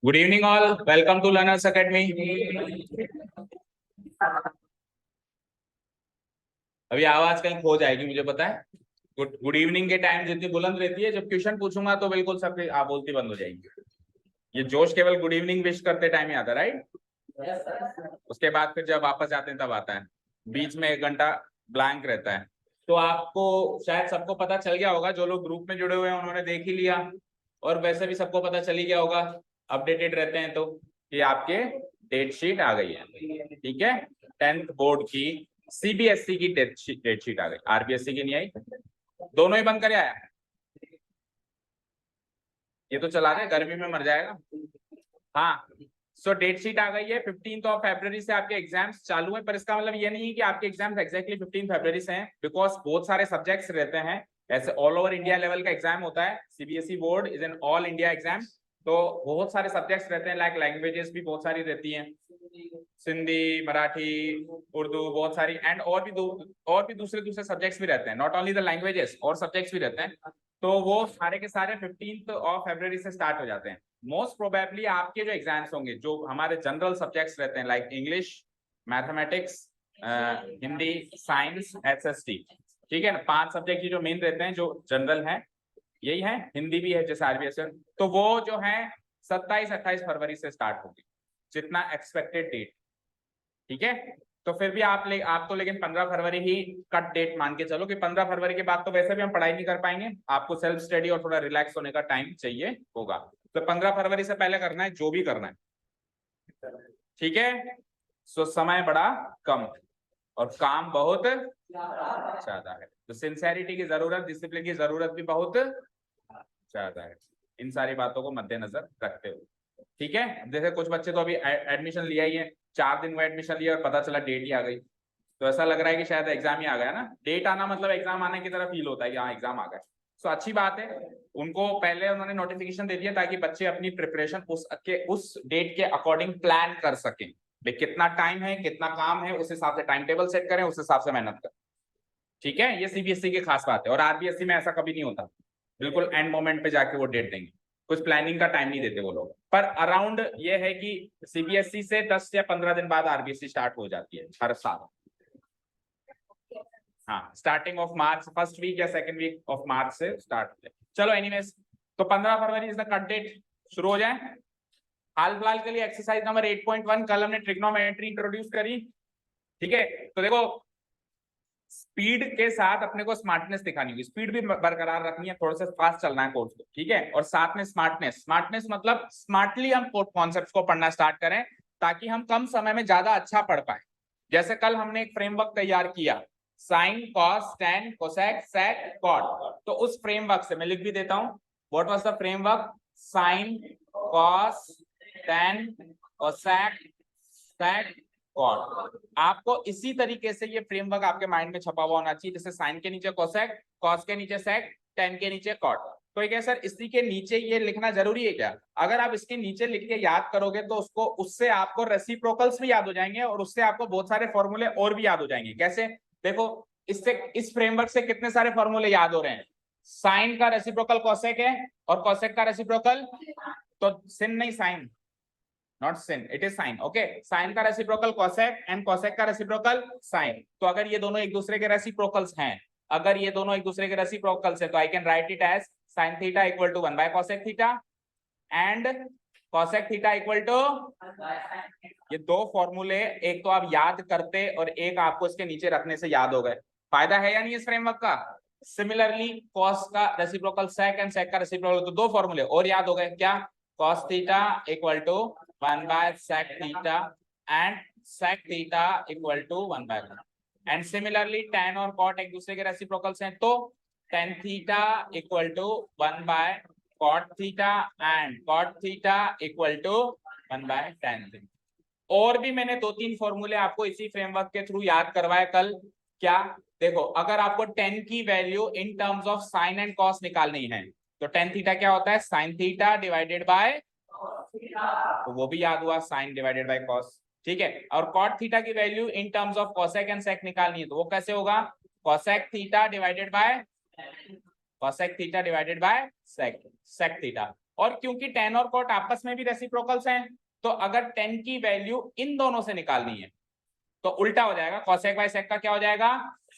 Good evening all, welcome to learners academy. अभी आवाज कहीं खो जाएगी मुझे पता है। गुड गुड इवनिंग के टाइम जितनी बुलंद रहती है, जब क्वेश्चन पूछूंगा तो बिल्कुल सबकी आप बोलती बंद हो जाएगी। ये जोश केवल गुड इवनिंग विश करते टाइम ही आता है, राइट? उसके बाद फिर जब वापस जाते हैं तब आता है, बीच में 1 घंटा ब्लैंक रहता है। तो आपको शायद सबको पता चल गया होगा, जो लोग ग्रुप में जुड़े हुए हैं उन्होंने देख ही लिया, और वैसे भी सबको पता चल ही गया होगा, अपडेटेड रहते हैं तो, कि आपके डेट शीट आ गई है। ठीक है, 10th बोर्ड की सीबीएसई की डेट शीट आ गई, आरबीएसई की नहीं आई। दोनों ही बंद करे आया, ये तो चला रहे, गर्मी में मर जाएगा। हाँ, सो डेट शीट आ गई है। 15 फरवरी से आपके एग्जाम्स चालू है, पर इसका मतलब ये नहीं है कि आपके एग्जाम्स एग्जैक्टली 15 फरवरी से हैं, बिकॉज बहुत सारे सब्जेक्ट्स रहते हैं। ऐसे ऑल ओवर इंडिया लेवल का एग्जाम होता है, CBSE board is an all India exam. तो बहुत सारे सब्जेक्ट्स रहते हैं, लाइक लैंग्वेजेस भी बहुत सारी रहती हैं, सिंधी, मराठी, उर्दू, बहुत सारी, एंड और भी दूसरे दूसरे सब्जेक्ट्स भी रहते हैं, नॉट ओनली द लैंग्वेजेस, और सब्जेक्ट्स भी रहते हैं। तो वो सारे के सारे 15 फरवरी से स्टार्ट हो जाते हैं। मोस्ट प्रोबेबली आपके जो एग्जाम्स होंगे, जो हमारे जनरल सब्जेक्ट्स रहते हैं, like English, mathematics, Hindi, science, SST, ठीक है ना, 5 सब्जेक्ट जो मेन रहते हैं, जो जनरल हैं यही है, हिंदी भी है जैसे आरबीएस। तो वो जो है 27-28 फरवरी से स्टार्ट होगी, जितना एक्सपेक्टेड डेट। ठीक है, तो फिर भी आप तो लेकिन 15 फरवरी ही कट डेट मान के चलो, कि 15 फरवरी के बाद तो वैसे भी हम पढ़ाई नहीं कर पाएंगे, आपको सेल्फ स्टडी और थोड़ा रिलैक्स होने का टाइम चाहिए होगा। तो 15 फरवरी से पहले करना है जो भी करना है, ठीक है। सो समय बड़ा कम और काम बहुत ज्यादा है, तो सिंसेरिटी की जरूरत, डिसिप्लिन की जरूरत भी बहुत ज्यादा है। इन सारी बातों को मद्देनजर रखते हुए, ठीक है। जैसे कुछ बच्चे तो अभी एडमिशन लिया ही है, 4 दिन में एडमिशन लिया और पता चला डेट ही आ गई, तो ऐसा लग रहा है कि शायद एग्जाम ही आ गया ना। डेट आना मतलब एग्जाम आने की तरह फील होता है कि हाँ एग्जाम आ गया। तो अच्छी बात है, उनको पहले उन्होंने नोटिफिकेशन दे दिया ताकि बच्चे अपनी प्रिपरेशन उस डेट के अकॉर्डिंग प्लान कर सकें। भाई कितना टाइम है, कितना काम है, उस हिसाब से टाइम टेबल सेट करें, उस हिसाब से मेहनत करें। ठीक है, ये सीबीएसई की खास बात है, और आरबीएसई में ऐसा कभी नहीं होता, बिल्कुल एंड मोमेंट पे जाके वो डेट देंगे, कुछ प्लानिंग का टाइम नहीं देते वो लोग। पर अराउंड ये है कि सीबीएसई से 10 या 15 दिन बाद आरबीएसई स्टार्ट हो जाती है हर साल। हाँ, starting of March, first week या सेकंड वीक ऑफ मार्च से स्टार्ट होते हैं। चलो एनीवेज, तो 15 February is the cut date, शुरू हो जाए। हाल फिलहाल के लिए एक्सरसाइज नंबर 8.1, कल हमने ट्रिग्नोमेट्री इंट्रोड्यूस करी। ठीक है, तो देखो स्पीड के साथ अपने को स्मार्टनेस दिखानी होगी, स्पीड भी बरकरार रखनी है, थोड़ा सा फास्ट चलना है कोर्स को, ठीक है। और साथ में स्मार्टनेस मतलब स्मार्टली हम कॉन्सेप्ट्स को पढ़ना स्टार्ट करें, ताकि हम कम समय में ज्यादा अच्छा पढ़ पाए। जैसे कल हमने एक फ्रेमवर्क तैयार किया, sine, cos, tan, cosec, sec, cot. तो उस फ्रेमवर्क से मैं लिख भी देता हूं, what was the framework, sine, cos, tan, cosec, sec, cot. आपको इसी तरीके से ये फ्रेमवर्क आपके माइंड में छपा हुआ होना चाहिए, जैसे साइन के नीचे कोसेक, कॉस के नीचे सेक, टैन के नीचे कॉट। तो क्या सर इसी के नीचे ये लिखना जरूरी है क्या? अगर आप इसके नीचे लिख के याद करोगे तो उससे आपको रेसिप्रोकल्स भी याद हो जाएंगे, और उससे आपको बहुत सारे फॉर्मूले और भी याद हो जाएंगे। कैसे? देखो, इससे इस फ्रेमवर्क से कितने सारे फॉर्मूले याद हो रहे हैं। साइन का रेसिप्रोकल कोसेक है, और कोसेक का रेसिप्रोकल तो सिन नहीं, sine, not sin, it is sine. Okay, sine का रेसिप्रोकल कोसेक एंड कोसेक का रेसिप्रोकल साइन। तो अगर ये दोनों एक दूसरे के रेसिप्रोकल्स हैं, अगर ये दोनों एक दूसरे के रेसिप्रोकल्स है, तो I can write it as sine theta equal to 1 by cosec theta and cosec theta equal to, ये दो फॉर्मूले एक तो आप याद करते और एक आपको इसके नीचे रखने से याद हो गए। फायदा है या नहीं इस फ्रेमवर्क का? सिमिलरली कॉस का रेसिप्रोकल सेक एंड सेक का रेसिप्रोकल, तो दो फॉर्मूले और याद हो गए। क्या? Cos theta equal to 1 by sec theta and sec theta equal to 1 by, and similarly tan और cot एक दूसरे के रेसिप्रोकल्स हैं, तो tan theta equal to 1 by cot theta and cot theta equal to 1 by tan theta. और भी मैंने 2-3 फॉर्मूले आपको इसी फ्रेमवर्क के थ्रू याद करवाए कल। क्या? देखो, अगर आपको tan की value in terms of sine and cos निकालनी है, तो tan थीटा क्या होता है, साइन थीटा डिवाइडेड बाय, तो वो भी याद हुआ, साइन डिवाइडेड बाय कॉस। ठीक है, और cot थीटा की value in terms of cosec and sec निकालनी है, तो वो कैसे होगा, cosec theta divided by, cosec theta divided by sec theta. और क्योंकि tan और cot आपस में भी रेसिप्रोकल्स हैं, तो अगर tan की वैल्यू इन दोनों से निकालनी है तो उल्टा हो जाएगा, cosec बाय sec का क्या हो जाएगा,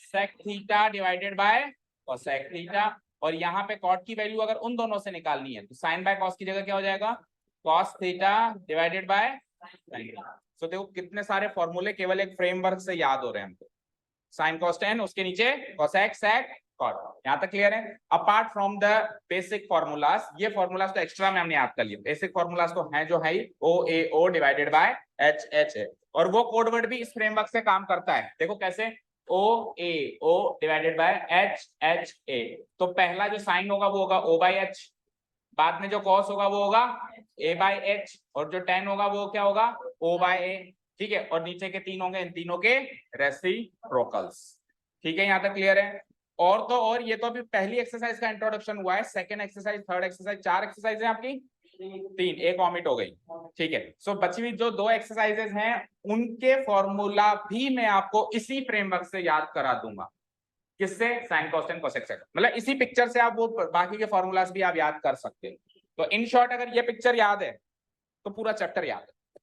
sec theta divided by cosec theta. और यहाँ पे cot की वैल्यू अगर उन दोनों से निकालनी है तो sin बाय cos की जगह क्या हो जाएगा, cos theta divided bye sin। तो देखो कितने सारे फॉर्मूले केवल एक फ्रेमवर्क से याद हो रहे हैं हमको। sin cos tan, उसके नीचे cosec sec cot। यहाँ तक क्लियर है। Apart from the basic formulas, ये फॉर्मूलाज तो एक्स्ट्रा में हमने याद कर लिए, बेसिक फॉर्मूलाज तो हैं जो है ओ A O divided by H H है। और वो कोडवर्ड भी इस फ्रेमवर्क से काम करता है। देखो कैसे, O A O divided by H H A. तो पहला जो साइन होगा वो होगा ओ बाय एच, बाद में जो कॉस होगा वो होगा ए बाय एच, और जो टेन होगा वो क्या होगा, ओ बाय ए। ठीक है, और नीचे के तीन होंगे इन तीनों के रेसिप्रोकल्स। ठीक है, यहाँ तक क्लियर है। और तो और ये तो अभी पहली एक्सरसाइज का इंट्रोडक्शन हुआ है, second exercise, third exercise, 4 exercise है आपकी, 3, एक ऑमिट हो गई। ठीक है, सो बची हुई जो 2 एक्सरसाइजेज हैं उनके फॉर्मूला भी मैं आपको इसी फ्रेमवर्क से याद करा दूंगा। किससे, sine cos tan cosec sec, मतलब इसी पिक्चर से आप वो बाकी के फॉर्मूलाज भी आप याद कर सकते हैं। तो इन शॉर्ट अगर ये पिक्चर याद है तो पूरा चैप्टर याद है।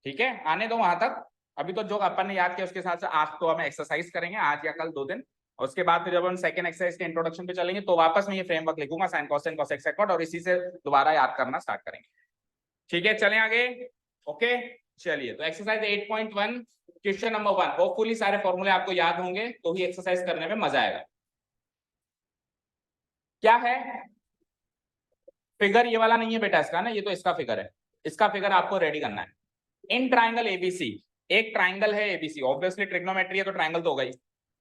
ठीक है, आने दो वहां तक। अभी तो जो अपन ने याद किया उसके साथ से आज तो हम एक्सरसाइज करेंगे, आज या कल 2 दिन। और उसके बाद फिर जब हम सेकंड एक्सरसाइज के इंट्रोडक्शन पे चलेंगे तो वापस मैं ये फ्रेमवर्क लिखूंगा, sine cos tan cosec sec cot, और इसी से दोबारा याद करना स्टार्ट करेंगे। ठीक है, चलें आगे। ओके, चलिए तो एक्सरसाइज 8.1 क्वेश्चन नंबर 1। होपफुली सारे फॉर्मूले आपको याद होंगे तो ही एक्सरसाइज करने में मजा आएगा। क्या है फिगर, ये वाला नहीं है बेटा इसका ना, ये तो इसका फिगर है। इसका फिगर आपको रेडी करना है। इन ट्राइंगल एबीसी, एक ट्राइंगल है एबीसी, ऑब्वियसली ट्रिग्नोमेट्री है तो ट्राइंगल तो होगा ही,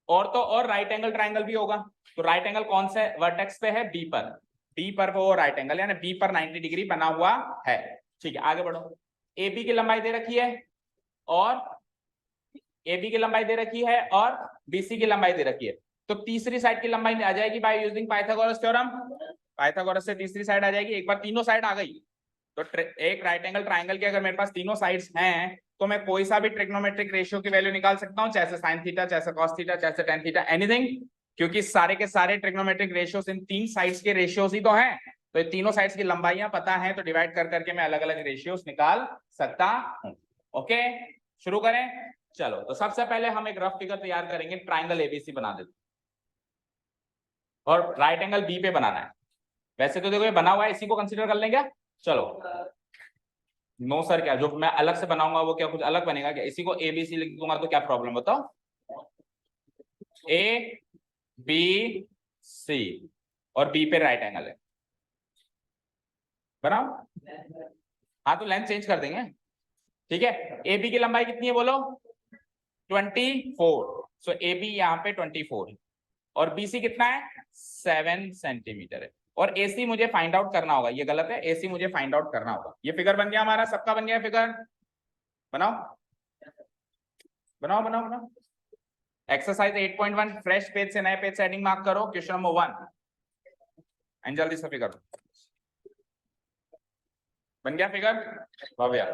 और तो और राइट एंगल ट्राइंगल भी होगा। तो राइट एंगल कौन से वर्टेक्स पे है, बी पर, बी पर वो राइट एंगल, यानी बी पर 90 डिग्री बना हुआ है। ठीक है, आगे बढ़ो। AB की लंबाई दे रखी है, और AB की लंबाई दे रखी है, और BC की लंबाई दे रखी है। तो तीसरी साइड की लंबाई आ जाएगी bye using Pythagoras theorem. Pythagoras से तीसरी साइड आ जाएगी। एक बार तीनों साइड आ गई तो एक राइट एंगल ट्राइंगल के अगर मेरे पास तीनों साइड्स हैं तो मैं कोई सा भी ट्रिग्नोमेट्रिक रेशियो की वैल्यू निकाल सकता हूं, चाहे साइन थीटा, चाहे कॉस थीटा, चाहे टेन थीटा, एनीथिंग। क्योंकि सारे के सारे ट्रिग्नोमेट्रिक रेशियोस इन 3 साइड्स के रेशियोस ही तो हैं। तो ये तीनों साइड्स की लंबाइयां पता है तो डिवाइड कर करके मैं अलग अलग रेशियोस निकाल सकता हूं। ओके, शुरू करें। चलो, तो सबसे पहले हम एक रफ फिगर तैयार करेंगे, ट्राइंगल एबीसी बना देते, और राइट एंगल बी पे बनाना है। वैसे तो देखो ये बना हुआ है, इसी को कंसीडर कर लेंगे। चलो, नो सर, क्या जो मैं अलग से बनाऊंगा वो क्या कुछ अलग बनेगा क्या, इसी को ए बी सी लिख दूंगा तो क्या प्रॉब्लम, बताओ। ए बी सी, और बी पे राइट एंगल है, बनाओ। हाँ, तो लेंथ चेंज कर देंगे। ठीक है, ए बी की लंबाई कितनी है बोलो, 24। सो ए बी यहाँ पे 24, और बी सी कितना है, 7 सेंटीमीटर है। और AC मुझे फाइंड आउट करना होगा, ये गलत है, AC मुझे फाइंड आउट करना होगा। ये फिगर बन गया हमारा, सबका बन गया फिगर। बनाओ बनाओ बनाओ बनाओ। एक्सरसाइज 8.1 फ्रेश पेज से नए पेज से हेडिंग मार्क करो, क्वेश्चन नंबर 1, एंड जल्दी से फिगर बन गया फिगर, भव्या।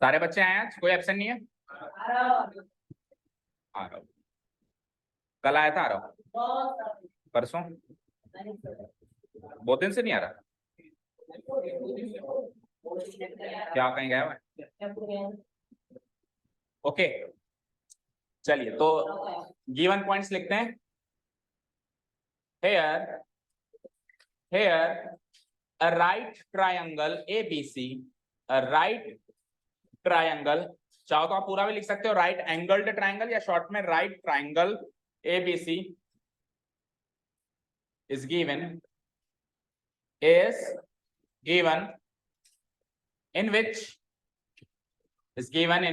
सारे बच्चे आए आज, कोई एब्सेंट नहीं है। आ रहा हूँ, कल आया था, आ रहा हूँ परसों, बहुत दिन से नहीं आ रहा, क्या कहीं गया हुआ। ओके, चलिए तो गिवन पॉइंट्स लिखते हैं। Here a right triangle ABC, a right triangle, चाहो तो आप पूरा भी लिख सकते हो, राइट एंगल्ड ट्राइंगल, या शॉर्ट में right triangle ABC is given in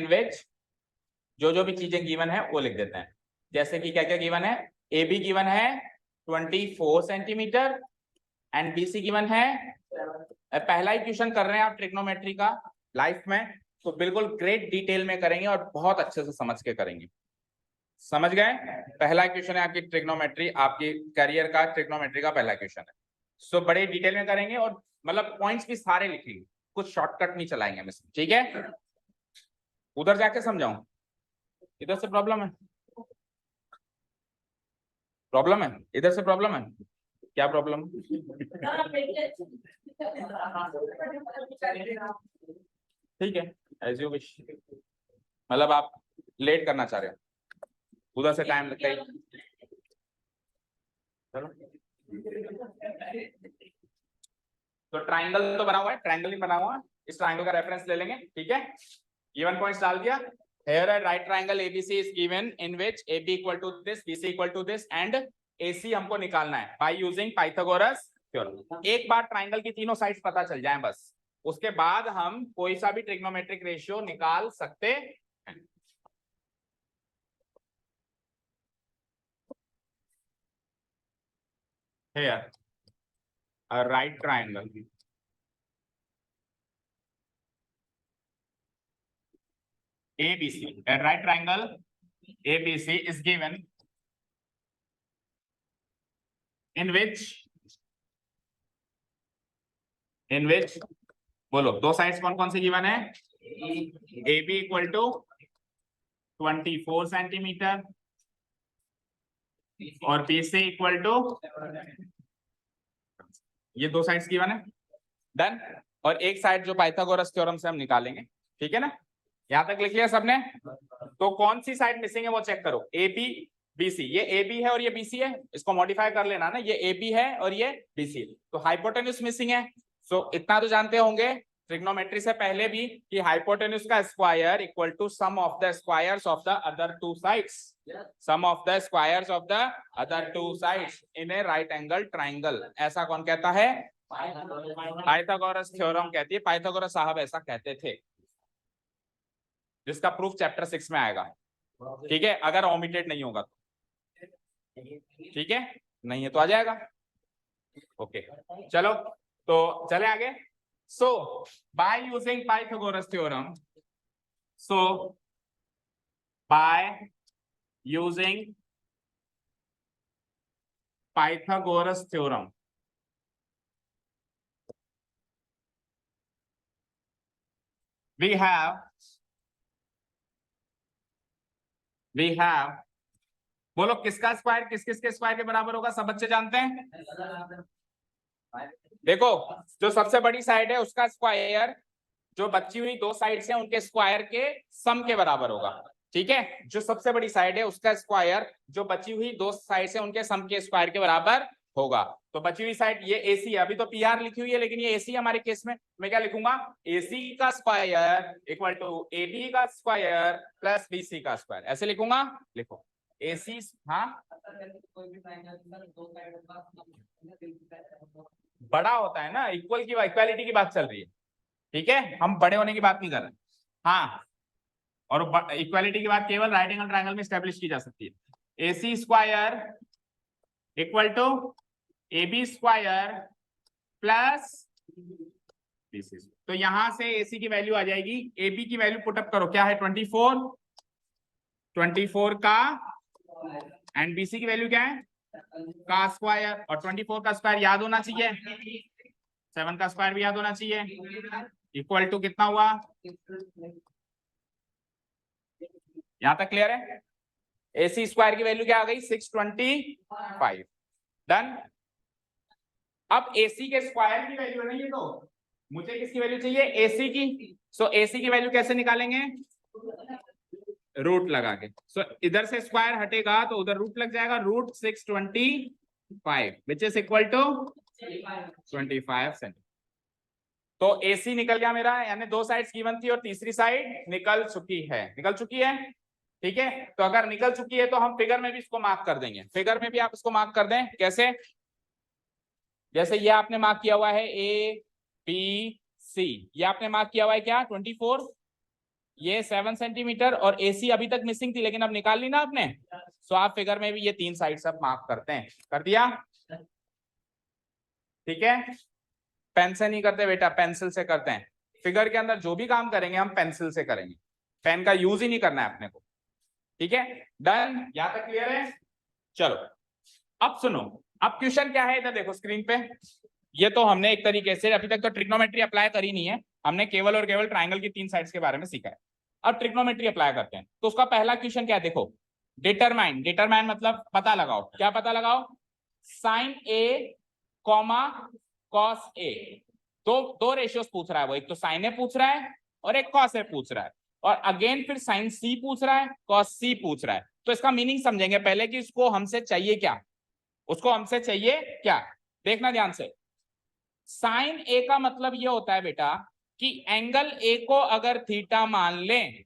which जो भी चीजें गिवन है वो लिख देते हैं। जैसे कि क्या क्या गिवन है, AB गिवन है 24 सेंटीमीटर, एंड BC गिवन है, पहला ही क्वेश्चन कर रहे हैं आप ट्रिग्नोमेट्री का लाइफ में, तो बिल्कुल ग्रेट डिटेल में करेंगे और बहुत अच्छे से समझ के करेंगे। समझ गए? पहला क्वेश्चन है आपकी ट्रिग्नोमेट्री, आपकी करियर का ट्रिग्नोमेट्री का पहला क्वेश्चन है। सो बड़े डिटेल में करेंगे और मतलब पॉइंट्स भी सारे लिखेंगे, कुछ शॉर्टकट नहीं चलाएंगे हम इसमें, ठीक है? उधर जाके समझाऊं, इधर से प्रॉब्लम है? प्रॉब्लम है इधर से? प्रॉब्लम है क्या? प्रॉब्लम ठीक है, एज यू विश। मतलब आप लेट करना चाह रहे हो, उधर से टाइम लगता है। चलो, तो ट्राइंगल तो बना हुआ है, ट्राइंगल ही बना हुआ है, इस ट्राइंगल का रेफरेंस ले लेंगे, ठीक है? गिवन पॉइंट्स डाल दिया। Here a right triangle ABC is given in which AB equal to this, BC equal to this and AC हमको निकालना है by using Pythagoras theorem। एक बार ट्राइंगल की तीनों साइड्स पता चल जाएं बस, उसके बाद हम कोई सा भी ट्रिग्नोमेट्रिक रेशियो निकाल सकते हैं। Here a right triangle ABC, a right triangle ABC is given in which बोलो दो साइड्स कौन कौन से गिवन है? AB इक्वल टू 24 सेंटीमीटर और BC इक्वल टू, ये दो साइड्स गिवन है, डन। और एक साइड जो पाइथागोरस थ्योरम से हम निकालेंगे, ठीक है ना? यहां तक लिख लिया सबने? तो कौन सी साइड मिसिंग है वो चेक करो। AB BC, ये AB है और ये BC है, इसको मॉडिफाई कर लेना ना, ये AB है और ये BC है, तो हाइपोटेन्यूज मिसिंग है। सो इतना तो जानते होंगे ट्रिग्नोमेट्री से पहले भी कि हाइपोटेन्यूज का square equal to sum of the squares of the other two sides, sum of the squares of the other two sides in a right angle triangle. ऐसा कौन कहता है? पाइथागोरस थ्योरम कहती है, पाइथागोरस साहब ऐसा कहते थे, जिसका प्रूफ चैप्टर 6 में आएगा, ठीक है? अगर ओमिटेड नहीं होगा तो, ठीक है? नहीं है तो आ जाएगा, ओके। चलो तो चले आगे। So by using Pythagoras theorem, so by using Pythagoras theorem we have बोलो किसका स्क्वायर किस किस के स्क्वायर के बराबर होगा? सब बच्चे जानते हैं। देखो जो सबसे बड़ी साइड है उसका स्क्वायर जो बची हुई दो साइड से उनके स्क्वायर के सम के बराबर होगा, ठीक है? जो सबसे बड़ी साइड है उसका स्क्वायर जो बची हुई दो साइड से उनके सम के स्क्वायर के बराबर होगा। तो बची हुई साइड ये AC है, अभी तो PR लिखी हुई है लेकिन ये AC हमारे केस में मैं क्या लिखूंगा? AC का स्क्वायर इक्वल टू AB का स्क्वायर प्लस BC का स्क्वायर, ऐसे लिखूंगा। लिखो AC, हाँ बड़ा होता है ना, इक्वल की इक्वालिटी की बात चल रही है, ठीक है? हम बड़े होने की बात नहीं कर रहे। हाँ, और इक्वालिटी की बात केवल राइट एंगल ट्रायंगल में स्टैब्लिश की जा सकती है। AC square equal to AB square plus BC। तो यहां से AC की वैल्यू आ जाएगी, AB की वैल्यू पुटअप करो, क्या है? 24 का, एंड BC की वैल्यू क्या है? का स्क्वायर, और 24 का स्क्वायर याद होना चाहिए, 7 का स्क्वायर भी याद होना चाहिए, इक्वल टू कितना हुआ? यहां तक क्लियर है? AC स्क्वायर की वैल्यू क्या आ गई? 625, डन। अब AC के स्क्वायर की वैल्यू है ना ये, तो मुझे किसकी वैल्यू चाहिए? AC की। सो AC की वैल्यू कैसे निकालेंगे? रूट लगा के। सो इधर से स्क्वायर हटेगा तो उधर रूट लग जाएगा, root 625 which is equal to 25 centimetre. तो AC निकल गया मेरा, यानी दो साइड्स गिवन थी और तीसरी साइड निकल चुकी है, निकल चुकी है, ठीक है? तो अगर निकल चुकी है तो हम फिगर में भी इसको मार्क कर देंगे, फिगर में भी आप इसको मार्क कर दें। कैसे? जैसे ये आपने मार्क किया हुआ है ABC, ये आपने मार्क किया हुआ है क्या? 24, ये 7 सेंटीमीटर, और AC अभी तक मिसिंग थी लेकिन अब निकाल ली ना आपने, सो आप फिगर में भी ये तीन साइड सब मार्क करते हैं। कर दिया, ठीक है? पेन से नहीं करते बेटा, पेंसिल से करते हैं। फिगर के अंदर जो भी काम करेंगे हम पेंसिल से करेंगे, पेन का यूज ही नहीं करना है अपने को, ठीक है, डन, यहां तक क्लियर है। चलो अब सुनो, अब क्वेश्चन क्या है इधर देखो स्क्रीन पे। ये तो हमने एक तरीके से अभी तक तो ट्रिग्नोमेट्री अप्लाई करी नहीं है, हमने केवल और केवल ट्राइंगल की 3 साइड्स के बारे में सीखा है। अब ट्रिग्नोमेट्री अप्लाई करते हैं। तो उसका पहला क्वेश्चन क्या है देखो, डिटरमाइन, डिटरमाइन मतलब पता लगाओ, क्या पता लगाओ, sign A comma cos A. दो रेशियोस पूछ रहा है वो, एक तो साइन ए पूछ रहा है और एक कॉस ए पूछ रहा है, और अगेन फिर साइन सी पूछ रहा है, कॉस सी पूछ रहा है। तो इसका मीनिंग समझेंगे पहले कि इसको हमसे चाहिए क्या, उसको हमसे चाहिए क्या। देखना ध्यान से, साइन ए का मतलब ये होता है बेटा कि एंगल ए को अगर थीटा मान लें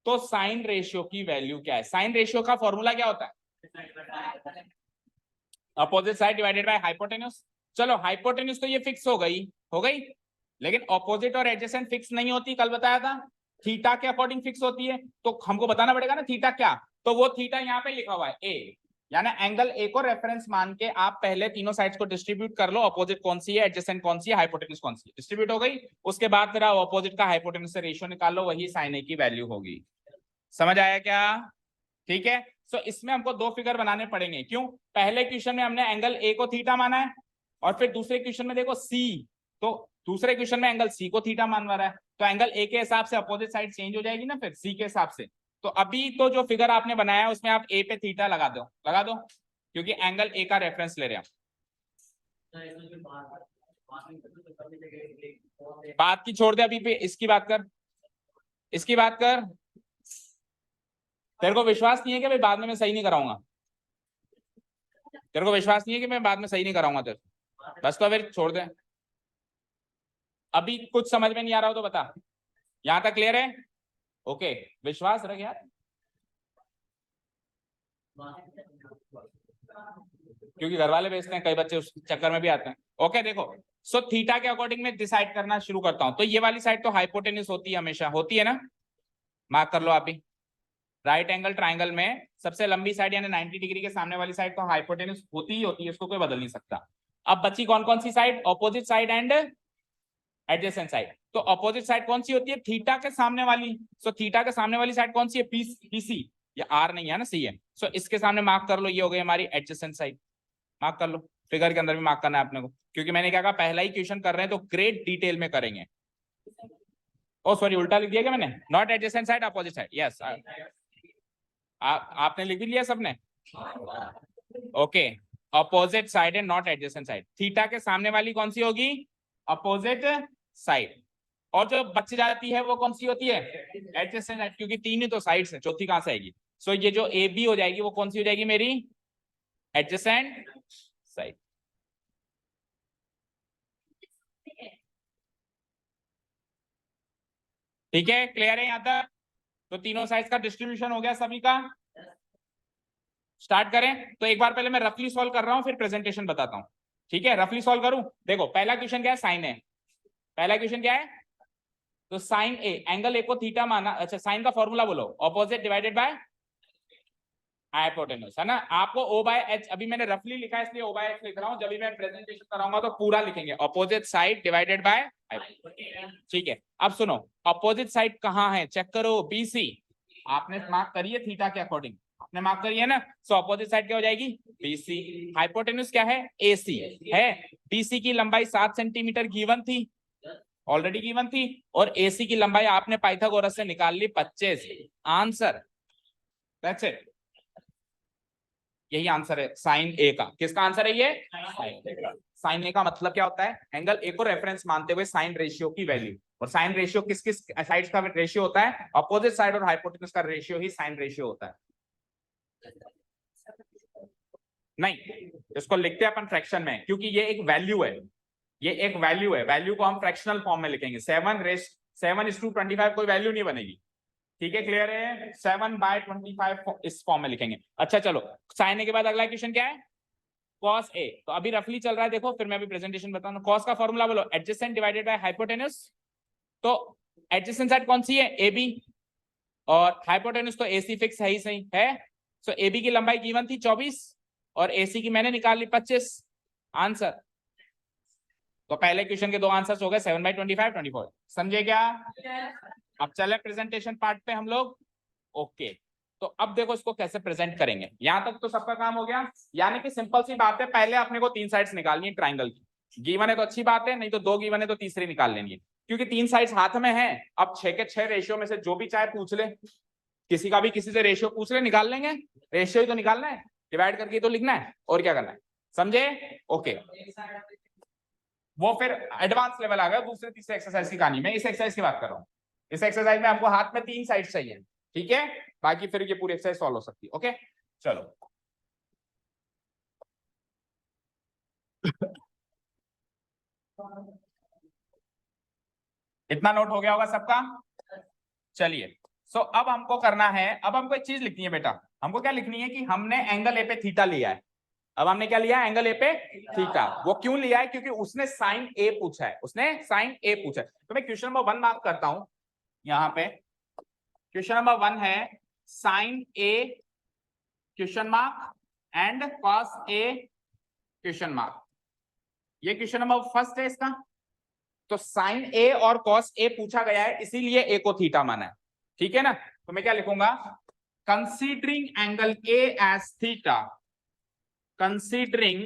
तो साइन रेशियो की वैल्यू क्या है। साइन रेशियो का फॉर्मूला क्या होता है, opposite side divided by hypotenuse. चलो हाइपोटेन्यूज तो ये फिक्स हो गई, लेकिन अपोजिट और एडजेसेंट फिक्स नहीं होती, कल बताया था, थीटा के अकॉर्डिंग फिक्स होती है। तो हमको बताना पड़ेगा ना थीटा क्या, तो वो थीटा यहाँ पे लिखा हुआ है ए, यानी एंगल ए को रेफरेंस मान के आप पहले तीनों साइड्स को डिस्ट्रीब्यूट कर लो, अपोजिट कौन सी है, एडजेसेंट कौन सी है, हाइपोटेन्यूज कौन सी है, डिस्ट्रीब्यूट हो गई। उसके बाद फिर आप अपोजिट का हाइपोटेन्यूज से रेशियो निकाल लो, वही साइन ए की वैल्यू होगी। समझ आया क्या, ठीक है। सो इसमें हमको दो फिगर बनाने पड़ेंगे, क्यों, पहले क्वेश्चन में हमने एंगल ए को थीटा माना है, और फिर दूसरे क्वेश्चन में देखो सी, तो दूसरे क्वेश्चन में एंगल सी को थीटा मान रहा है, तो एंगल ए के हिसाब से अपोजिट साइड चेंज हो जाएगी ना फिर सी के हिसाब से। तो अभी तो जो फिगर आपने बनाया है उसमें आप ए पे थीटा लगा दो, क्योंकि एंगल ए का रेफरेंस ले रहे हैं। बात की छोड़ दे अभी पे, इसकी बात कर, इसकी बात कर। तेरे को विश्वास नहीं है कि भाई बाद में मैं सही नहीं कराऊंगा, तेरे को विश्वास नहीं है कि मैं बाद में सही नहीं कराऊंगा तेरे, बस तो फिर छोड़ दे। अभी कुछ समझ में नहीं आ रहा हो तो बता, यहां तक क्लियर है, ओके, विश्वास रख यार, क्योंकि घर वाले भेजते हैं, कई बच्चे उस चक्कर में भी आते हैं। ओके देखो, सो थीटा के अकॉर्डिंग में डिसाइड करना शुरू करता हूं। तो ये वाली साइड तो हाइपोटेन्यूज होती है, हमेशा होती है ना, मार्क कर लो आप भी। राइट एंगल ट्राइंगल में सबसे लंबी साइड यानी 90 डिग्री के सामने वाली साइड तो हाइपोटेन्यूज होती ही होती है, इसको कोई बदल नहीं सकता। अब बची कौन कौन सी side, opposite side and adjacent side. तो ऑपोजिट साइड कौन सी होती है, थीटा के सामने वाली। सो थीटा के सामने वाली साइड कौन सी है, पीसी, ये आर नहीं है ना, सी है। सो इसके सामने मार्क कर लो, ये हो गई हमारी एडजेसेंट साइड, मार्क कर लो। फिगर के अंदर भी मार्क करना है अपने को, क्योंकि मैंने क्या कहा पहला ही क्वेश्चन कर रहे हैं तो ग्रेट डिटेल में करेंगे। ओ सॉरी, उल्टा लिख दिया क्या मैंने, not adjacent side opposite side, yes. आपने लिख भी लिया सबने, okay, opposite side and not adjacent side. Theta के सामने वाली कौन सी होगी, अपोजिट साइड, और जो बच जाती है वो कौन सी होती है, एडजेसेंट साइड, क्योंकि तीन ही तो साइड्स हैं, चौथी कहां से आएगी। सो ये जो ए बी हो जाएगी वो कौन सी हो जाएगी मेरी, एडजेसेंट साइड। ठीक है, क्लियर है यहां तक। तो तीनों साइड्स का डिस्ट्रीब्यूशन हो गया सभी का। स्टार्ट करें, तो एक बार पहले मैं रफली सॉल्व कर रहा हूं, फिर प्रेजेंटेशन बताता हूं। ठीक है, रफली सॉल्व करूं, देखो पहला क्वेश्चन क्या है, साइन है, पहला क्वेश्चन क्या है, तो साइन ए, एंगल ए को थीटा माना, अच्छा साइन का फॉर्मूला बोलो, ऑपोजिट डिवाइडेड बाय हाइपोटेन्यूज, है ना। आपको ओ बाय एच, अभी मैंने रफली लिखा है इसलिए ओ बाय एच लिख रहा हूं, जब भी मैं प्रेजेंटेशन कराऊंगा तो पूरा लिखेंगे, ऑपोजिट साइड डिवाइडेड बाय, ठीक है। अब सुनो, अपोजिट साइड कहां है, चेक करो, बीसी, आपने मार्क करी है थीटा के अकॉर्डिंग, आपने मार्क करी है ना। सो अपोजिट साइड क्या हो जाएगी, बीसी। हाइपोटेन्यूज क्या है, एसी है। बीसी की लंबाई 7 सेंटीमीटर गिवन थी, ऑलरेडी गिवन थी, और एसी की लंबाई आपने पाइथागोरस से निकाल ली 25। आंसर, दैट्स इट, यही आंसर है साइन ए का। किसका आंसर है ये, साइन ए का मतलब क्या होता है, एंगल ए को रेफरेंस मानते हुए साइन रेशियो की वैल्यू। और साइन रेशियो किस किस साइड्स का रेशियो होता है, अपोजिट साइड और हाइपोटेन्यूज का रेशियो ही साइन रेशियो होता है। नहीं, इसको लिखते हैं अपन फ्रैक्शन में, क्योंकि ये एक वैल्यू है, ये एक वैल्यू है, वैल्यू को हम फ्रैक्शनल फॉर्म में लिखेंगे। 7:25 कोई वैल्यू नहीं बनेगी, ठीक है, क्लियर है। 7/25 इस फॉर्म में लिखेंगे। अच्छा चलो, साइन ए के बाद अगला क्वेश्चन क्या है, cos ए। तो अभी रफली चल रहा है, देखो फिर मैं भी प्रेजेंटेशन बताऊंगा। cos का फॉर्मूला बोलो, एडजेसेंट डिवाइडेड बाय हाइपोटेन्यूज। तो एडजेसेंट साइड कौन सी है, ए बी, और हाइपोटेन्यूज तो एसी फिक्स है ही सही है। सो ए बी की लंबाई गिवन थी 24 और एसी की मैंने निकाल ली 25। आंसर, तो पहले क्वेश्चन के दो आंसर्स हो गए, 7/25 24। समझे क्या, अब चले प्रेजेंटेशन पार्ट पे हम लोग। ओके, तो अब देखो इसको कैसे प्रेजेंट करेंगे। यहां तक तो सबका काम हो गया, यानी कि सिंपल सी बात है, पहले अपने को 3 साइड्स निकालनी है ट्राइंगल की। गिवन है तो अच्छी बात है, नहीं तो 2 गिवन है तो तीसरी निकाल लेनी है, क्योंकि 3 साइड्स हाथ में है। अब 6 के 6 रेशियो में से जो भी चाहे पूछ ले, किसी का भी किसी से रेशियो पूछ ले, निकाल लेंगे। रेशियो ही तो निकालना है, डिवाइड करके तो लिखना है, और क्या करना है, समझे? ओके, वो फिर एडवांस लेवल आ गया दूसरे तीसरे एक्सरसाइज की कहानी में। इस एक्सरसाइज की बात कर रहा हूँ। इस एक्सरसाइज में आपको हाथ में 3 साइड चाहिए, ठीक है? बाकी फिर ये पूरी एक्सरसाइज सॉल्व हो सकती है। ओके चलो इतना नोट हो गया होगा सबका। चलिए, सो अब हमको करना है, अब हमको एक चीज लिखनी है बेटा। हमको क्या लिखनी है कि हमने एंगल ए पे थीटा लिया है। अब हमने क्या लिया? एंगल ए पे थीटा। वो क्यों लिया है? क्योंकि उसने साइन ए पूछा है, उसने साइन ए पूछा है। तो मैं क्वेश्चन नंबर 1 मार्क करता हूं यहां पे। क्वेश्चन नंबर 1 है sine A question mark and cos A question mark. ये क्वेश्चन नंबर फर्स्ट है इसका। तो साइन ए और कॉस ए पूछा गया है, इसीलिए ए को थीटा माना है, ठीक है ना? तो मैं क्या लिखूंगा? Considering angle A as theta, considering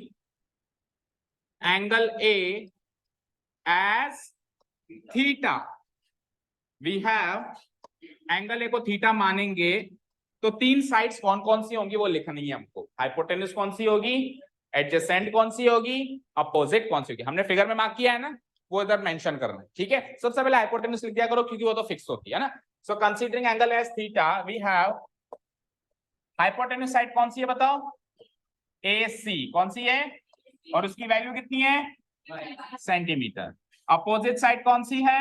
angle A as theta, we have angle A को थीटा मानेंगे तो 3 साइड्स कौन कौन सी होंगी वो लिखनी है हमको। हाइपोटेन्यूज कौन सी होगी, एडजेसेंट कौन सी होगी, अपोजिट कौन सी होगी। हमने फिगर में मार्क किया है ना, वो इधर मेंशन करना है, ठीक है? सबसे पहले हाइपोटेन्यूज लिख दिया करो, क्योंकि वो तो फिक्स होती है ना। So considering angle as theta, we have hypotenuse side कौन सी है बताओ? AC कौन सी है, और उसकी वैल्यू कितनी है? सेंटीमीटर। अपोजिट साइड कौन सी है?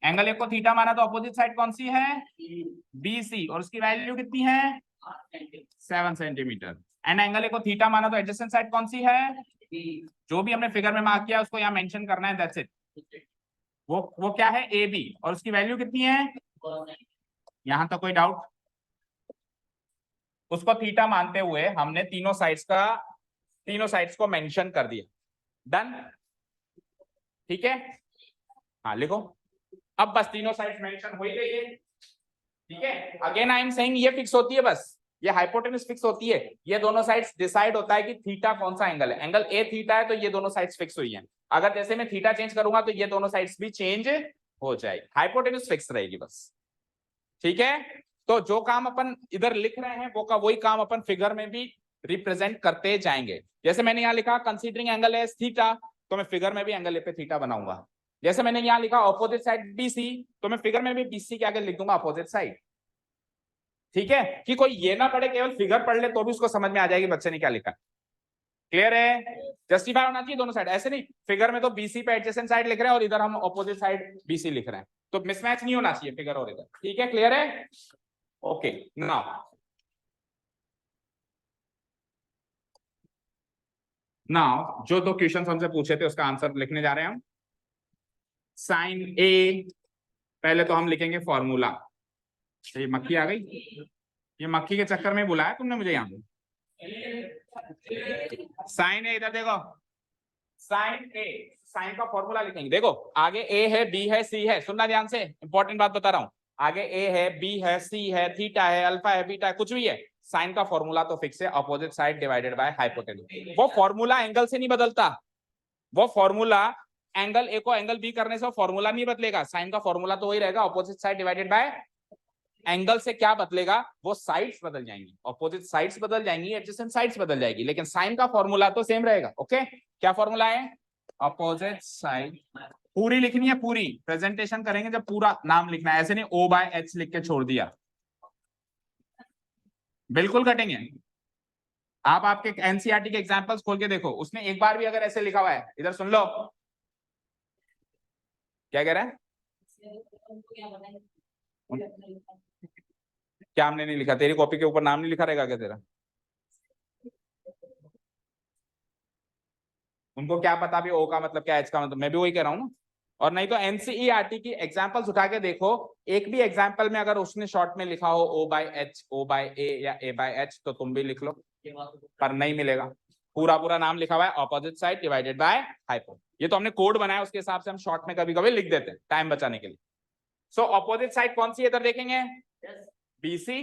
एंगल ए को थीटा माना तो अपोजिट साइड कौन सी है? BC, और उसकी वैल्यू कितनी है? 7 सेंटीमीटर। एंड एंगल ए को थीटा माना तो एडजेसेंट साइड कौन सी है? जो भी हमने फिगर में मार्क किया उसको यहाँ मेंशन करना है, दैट्स इट। वो क्या है? AB, और उसकी वैल्यू कितनी है? यहां तक कोई डाउट? उसको थीटा मानते हुए हमने तीनों साइड्स को मेंशन कर दिया। डन, ठीक है? हाँ लिखो। अब बस तीनों साइड्स मेंशन हो ही गई है, ठीक है? अगेन आई एम सेइंग ये फिक्स होती है, बस ये हाइपोटेन्यूज फिक्स होती है। ये दोनों साइड्स डिसाइड होता है कि थीटा कौन सा एंगल है। एंगल ए थीटा है तो ये दोनों साइड्स फिक्स हुई हैं। अगर जैसे मैं थीटा चेंज करूंगा तो ये दोनों साइड्स भी चेंज हो जाएगी, हाइपोटेन्यूज फिक्स रहेगी बस, ठीक है? तो जो काम अपन इधर लिख रहे हैं वो का वही काम अपन फिगर में भी रिप्रेजेंट करते जाएंगे। जैसे मैंने यहाँ लिखा कंसीडरिंग एंगल एज थीटा, तो मैं फिगर में भी एंगल ए पे थीटा बनाऊंगा। जैसे मैंने यहाँ लिखा ऑपोजिट साइड BC, तो मैं फिगर में भी BC के आगे लिख दूंगा अपोजिट साइड, ठीक है? कि कोई ये ना पढ़े केवल फिगर पढ़ ले तो भी उसको समझ में आ जाएगी बच्चे ने क्या लिखा। क्लियर है? जस्टिफाई होना चाहिए दोनों साइड, ऐसे नहीं फिगर में तो BC पे एडजेसेंट साइड लिख रहे हैं और इधर हम ऑपोजिट साइड BC लिख रहे हैं, तो मिसमैच नहीं होना चाहिए फिगर और इधर, ठीक है? क्लियर है? ओके नाउ जो 2 क्वेश्चन हमसे पूछे थे उसका आंसर लिखने जा रहे हैं हम। साइन ए, पहले तो हम लिखेंगे फॉर्मूला। ये मक्खी आ गई, ये मक्खी के चक्कर में बुलाया तुमने मुझे यहाँ पे। साइन ए, इधर देखो, साइन ए, साइन का फॉर्मूला लिखेंगे। देखो आगे ए है, बी है, सी है, सुनना ध्यान से, इंपॉर्टेंट बात बता रहा हूं। आगे ए है, बी है, सी है, थीटा है, अल्फा है, बीटा है, कुछ भी है, साइन का फॉर्मूला तो फिक्स है, opposite side divided by hypotenuse. वो फॉर्मूला एंगल से नहीं बदलता, वो फॉर्मूला एंगल ए को एंगल बी करने से फॉर्मूला नहीं बदलेगा। साइन का फॉर्मूला तो वही रहेगा, opposite side divided bye angle से क्या बदलेगा? वो साइड्स बदल जाएंगी, अपोजिट साइड्स बदल जाएंगी, एडजेसेंट साइड्स बदल जाएगी, लेकिन साइन का फॉर्मूला तो सेम रहेगा। ओके, क्या फॉर्मूला है? Opposite side. पूरी लिखनी है, पूरी प्रेजेंटेशन करेंगे जब पूरा नाम लिखना है, ऐसे नहीं O/H लिख के छोड़ दिया, बिल्कुल कटेंगे। आप आपके NCERT के एग्जांपल्स खोल के देखो, उसने एक बार भी अगर ऐसे लिखा हुआ है, इधर सुन लो क्या कह रहा है। क्या हमने नहीं लिखा? तेरी कॉपी के ऊपर नाम नहीं लिखा रहेगा क्या तेरा? उनको क्या पता भी O का मतलब क्या, H का मतलब, मैं भी वही कह रहा हूँ ना। और नहीं तो NCERT की एग्जांपल्स उठा के देखो, एक भी एग्जांपल में अगर उसने शॉर्ट में लिखा हो O/H, O/A या A/H, तो तुम भी लिख लो, पर नहीं मिलेगा। पूरा पूरा नाम लिखा हुआ है, opposite side divided bye hypo. ये तो हमने कोड बनाया, उसके हिसाब से हम शॉर्ट में कभी कभी लिख देते हैं टाइम बचाने के लिए। सो ऑपोजिट साइड कौन सी है इधर देखेंगे? BC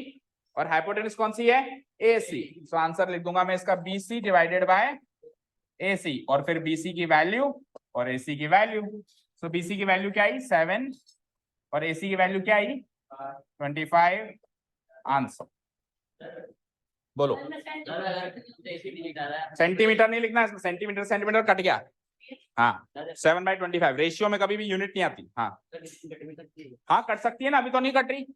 और हाइपोटेन्यूज कौन सी है? AC। सो आंसर लिख दूंगा मैं इसका BC डिवाइडेड बाय AC और फिर BC की वैल्यू और AC की वैल्यू। सो BC की वैल्यू क्या आई? 7 और AC की वैल्यू क्या आई? 25। आंसर बोलो। सेंटीमीटर नहीं लिखना है, सेंटीमीटर सेंटीमीटर कट गया। हाँ 7/25 रेशियो में कभी भी यूनिट नहीं आती। हाँ हाँ कट सकती है ना, अभी तो नहीं कट रही।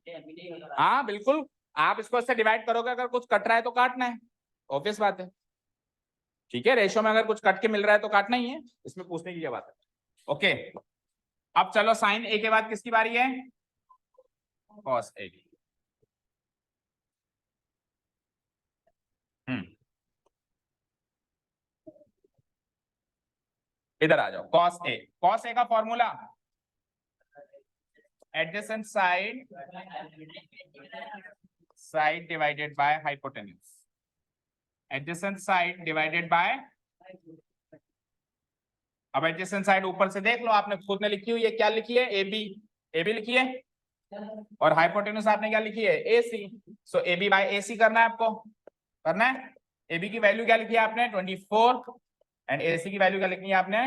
हाँ बिल्कुल, आप इसको इससे डिवाइड करोगे, अगर कुछ कट रहा है तो काटना है, ऑब्वियस बात है। ठीक है, रेशियो में अगर कुछ कट के मिल रहा है तो काटना ही है, इसमें पूछने की क्या बात है। ओके, अब चलो साइन ए के बाद किसकी बारी है? कॉस ए की। इधर आ जाओ। कॉस ए का formula adjacent side divided by hypotenuse. Adjacent side divided bye, अब एडजेसेंट साइड ऊपर से देख लो, आपने खुद ने लिखी हुई है, क्या लिखी है? AB लिखी है और हाइपोटेन्यूज आपने क्या लिखी है? AC। सो AB बाय AC करना है आपको, करना है। AB की वैल्यू क्या लिखी है आपने? 24 एंड AC की वैल्यू क्या लिखनी है आपने?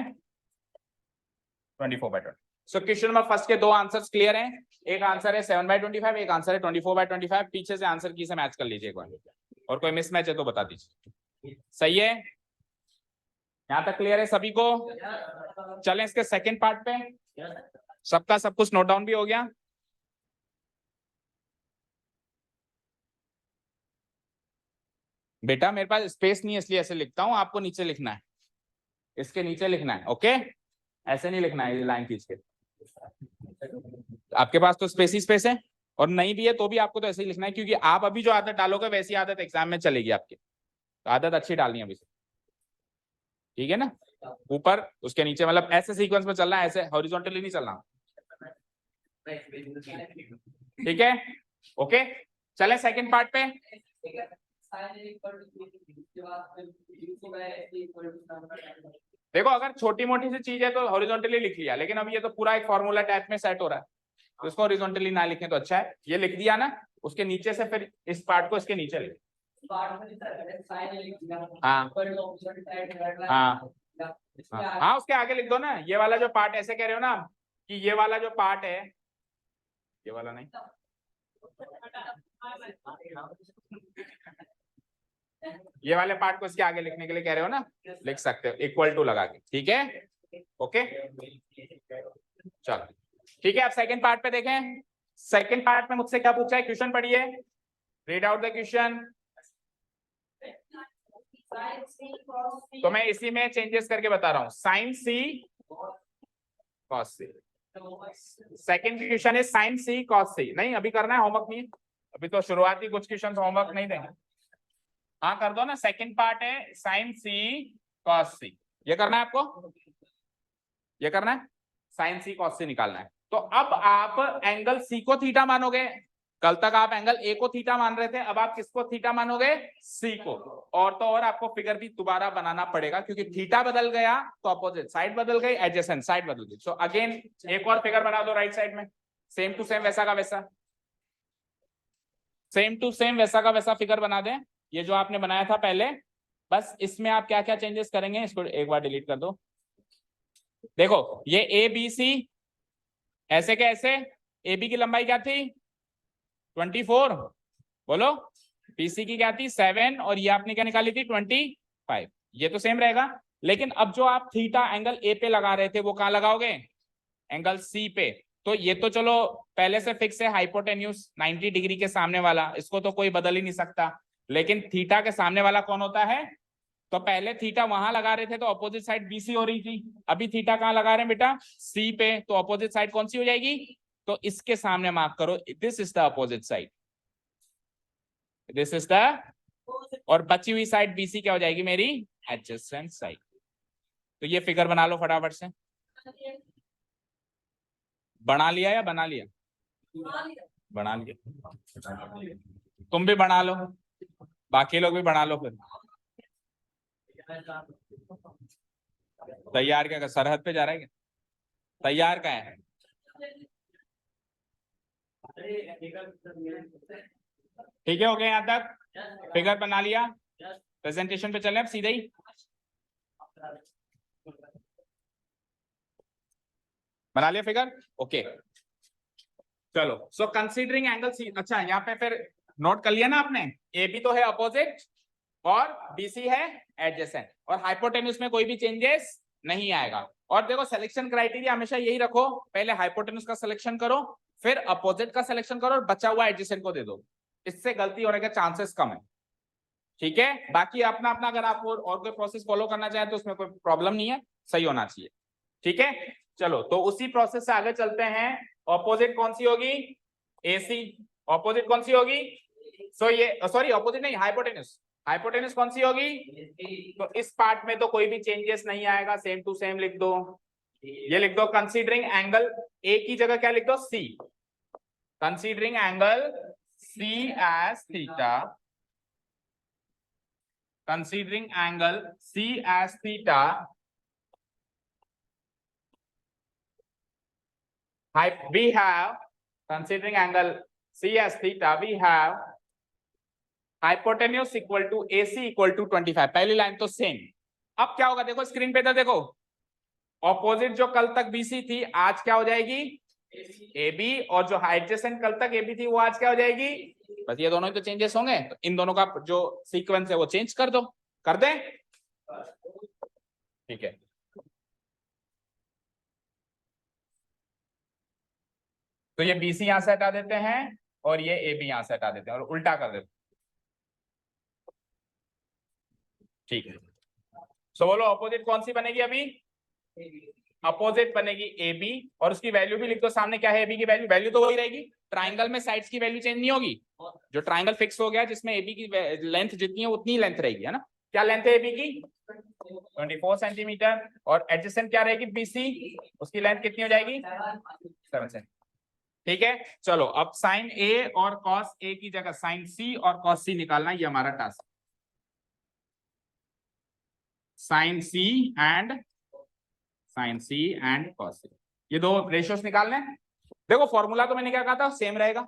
24/20। सो क्वेश्चन नंबर फर्स्ट के दो आंसर्स क्लियर हैं। एक आंसर है 7/25, एक आंसर है 24/25। पीछे से आंसर की से मैच कर लीजिए एक बार, और कोई मिसमैच है तो बता दीजिए। सही है, यहां तक क्लियर है सभी को? चलें इसके सेकंड पार्ट पे। सबका सब कुछ नोट डाउन भी हो गया? बेटा मेरे पास स्पेस नहीं है इसलिए ऐसे लिखता हूं, आपको नीचे लिखना है, इसके नीचे लिखना है। ओके, ऐसे नहीं लिखना है लाइन खींच के। आपके पास तो स्पेस ही स्पेस है, और नहीं भी है तो भी आपको तो ऐसे ही लिखना है, क्योंकि आप अभी जो आदत डालोगे वैसी आदत एग्जाम में चलेगी आपकी। तो आदत अच्छी डालनी है अभी से, ठीक है ना? ऊपर उसके नीचे, मतलब ऐसे सीक्वेंस में चलना है, ऐसे हॉरिजॉन्टली नहीं चलना। ठीक है, ओके। चले सेकंड पार्ट पे। देखो अगर छोटी मोटी सी चीज है तो हॉरिजॉन्टली लिख लिया, लेकिन अब ये तो पूरा एक फॉर्मूला टाइप में सेट हो रहा है, तो इसको हॉरिजॉन्टली ना लिखें तो अच्छा है। ये लिख दिया ना, उसके नीचे से फिर इस पार्ट को इसके नीचे लिख। हाँ हाँ हाँ, उसके आगे लिख दो ना। ये वाला जो पार्ट, ऐसे कह रहे हो ना कि ये वाला जो पार्ट है, ये वाला नहीं, ये वाले पार्ट को इसके आगे लिखने के लिए कह रहे हो ना, लिख सकते हो इक्वल टू लगा के। ठीक है, ओके चलो ठीक है। अब सेकंड पार्ट पे देखें। सेकंड पार्ट में मुझसे क्या पूछा है? क्वेश्चन पढ़िए, रीड आउट द क्वेश्चन। तो मैं इसी में चेंजेस करके बता रहा हूं, साइन सी कॉस सी। सेकंड क्वेश्चन है साइन सी कॉस सी। नहीं अभी करना है, होमवर्क नहीं, अभी तो शुरुआती कुछ क्वेश्चन होमवर्क नहीं देंगे। हाँ कर दो ना, सेकंड पार्ट है साइन सी कॉस सी, ये करना है आपको, ये करना है, साइन सी कॉस सी निकालना है। तो अब आप एंगल सी को थीटा मानोगे। कल तक आप एंगल ए को थीटा मान रहे थे, अब आप किसको थीटा मानोगे? सी को। और तो और आपको फिगर भी दोबारा बनाना पड़ेगा, क्योंकि थीटा बदल गया तो अपोजिट साइड बदल गई, एडजेसेंट साइड बदल गई। सो अगेन एक और फिगर बना दो राइट साइड में, सेम टू सेम वैसा का वैसा, सेम टू सेम वैसा का वैसा फिगर बना दें, ये जो आपने बनाया था पहले। बस इसमें आप क्या क्या चेंजेस करेंगे, इसको एक बार डिलीट कर दो। देखो ये ए बी सी ऐसे के ऐसे, ए बी की लंबाई क्या थी? 24, बोलो। BC की क्या थी? 7, और ये आपने क्या निकाली थी? 25। ये तो सेम रहेगा, लेकिन अब जो आप थीटा एंगल ए पे लगा रहे थे वो कहाँ लगाओगे? एंगल सी पे। तो ये तो चलो पहले से फिक्स है, हाइपोटेन्यूज 90 डिग्री के सामने वाला, इसको तो कोई बदल ही नहीं सकता। लेकिन थीटा के सामने वाला कौन होता है? तो पहले थीटा वहां लगा रहे थे तो अपोजिट साइड BC हो रही थी, अभी थीटा कहाँ लगा रहे हैं बेटा? सी पे, तो अपोजिट साइड कौन सी हो जाएगी? तो इसके सामने मार्क करो, this is the opposite side, this is the, और बची हुई साइड BC क्या हो जाएगी मेरी? Adjacent side. तो ये फिगर बना लो फटाफट से। बना लिया या बना लिया? बना लिया, तुम भी बना लो, बाकी लोग भी बना लो फिर। तैयार क्या, सरहद पे जा रहा है क्या? तैयार का है? ठीक है, हो गया यहाँ तक? फिगर बना लिया, प्रेजेंटेशन पे चले अब सीधे ही। बना लिया फिगर, ओके। चलो, सो कंसीडरिंग एंगल सी, अच्छा यहाँ पे फिर नोट कर लिया ना आपने, ए बी तो है अपोजिट और बीसी है एडजेसेंट, और हाइपोटेन्यूज में कोई भी चेंजेस नहीं आएगा। और देखो सिलेक्शन क्राइटेरिया हमेशा यही रखो, पहले हाइपोटेन्यूज का सिलेक्शन करो, फिर अपोजिट का सिलेक्शन करो और बचा हुआ एडजेसेंट को दे दो, इससे गलती होने के चांसेस कम है। ठीक है, बाकी अपना अपना अगर आप और कोई प्रोसेस फॉलो करना चाहें तो उसमें कोई प्रॉब्लम नहीं है, सही होना चाहिए। ठीक है, चलो तो उसी प्रोसेस से आगे चलते हैं। ऑपोजिट कौन सी होगी? एसी। ऑपोजिट कौन सी होगी? सो ये सॉरी ऑपोजिट नहीं, हाइपोटेन्यूज। हाइपोटेन्यूज कौन सी होगी? तो इस पार्ट में तो कोई भी चेंजेस नहीं आएगा, सेम टू सेम लिख दो। ये लिख दो कंसीडरिंग एंगल ए की जगह क्या लिख दो? C. Considering angle C as theta, considering angle C as theta, we have, considering angle C as theta, we have hypotenuse equal to AC equal to 25। पहली लाइन तो सेम। अब क्या होगा देखो स्क्रीन पे, तो देखो ऑपोजिट जो कल तक BC थी आज क्या हो जाएगी? AB, और जो एडजेसेंट कल तक AB थी वो आज क्या हो जाएगी? बस ये दोनों ही तो चेंजेस होंगे, तो इन दोनों का जो सीक्वेंस है वो चेंज कर दो, कर दें? ठीक है, तो ये BC यहां से हटा देते हैं और ये AB यहां से हटा देते हैं और उल्टा कर देते हैं। ठीक है, सो बोलो अपोजिट कौन सी बनेगी अभी? अपोजिट बनेगी AB, और उसकी वैल्यू भी लिख दो सामने, क्या है AB की वैल्यू? वैल्यू तो वही रहेगी, ट्राइंगल में साइड्स की वैल्यू चेंज नहीं होगी। जो ट्राइंगल फिक्स हो गया जिसमें AB की लेंथ जितनी है उतनी लेंथ रहेगी, है ना? क्या लेंथ है AB की? 24 सेंटीमीटर। और एडजेसेंट क्या रहेगी? BC, उसकी लेंथ कितनी हो जाएगी? 7 सेंटीमीटर। ठीक है, चलो अब साइन ए और कॉस ए की जगह साइन सी और कॉस सी निकालना, ये हमारा task. Sine C and cos C, ये दो रेशियोस निकालने। देखो फॉर्मूला तो मैंने क्या कहा था, सेम रहेगा,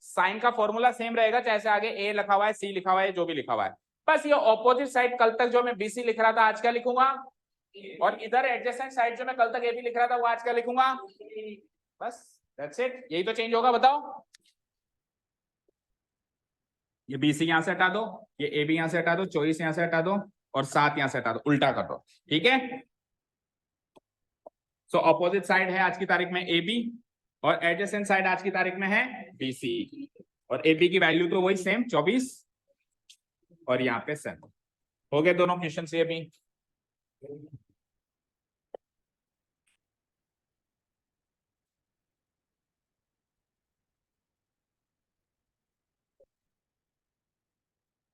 साइन का फॉर्मूला सेम रहेगा, चाहे से आगे ए लिखा हुआ है, सी लिखा हुआ है, जो भी लिखा हुआ है। बस ये ऑपोजिट साइड कल तक जो मैं BC लिख रहा था आज क्या लिखूंगा, और इधर एडजेसेंट साइड जो मैं कल तक AB लिख रहा था वो आज क्या लिखूंगा। बस दैट्स इट, यही तो चेंज होगा, बताओ। ये BC यहां से हटा दो, ये AB यहां से हटा दो, 24 यहां से हटा दो और 7 यहां से हटा दो, उल्टा कर दो। ठीक है, सो ऑपोजिट साइड है आज की तारीख में AB और एडजेसेंट साइड आज की तारीख में है BC, और AB की वैल्यू तो वही सेम 24 और यहाँ पे 7। हो गए दोनों क्वेश्चन से अभी।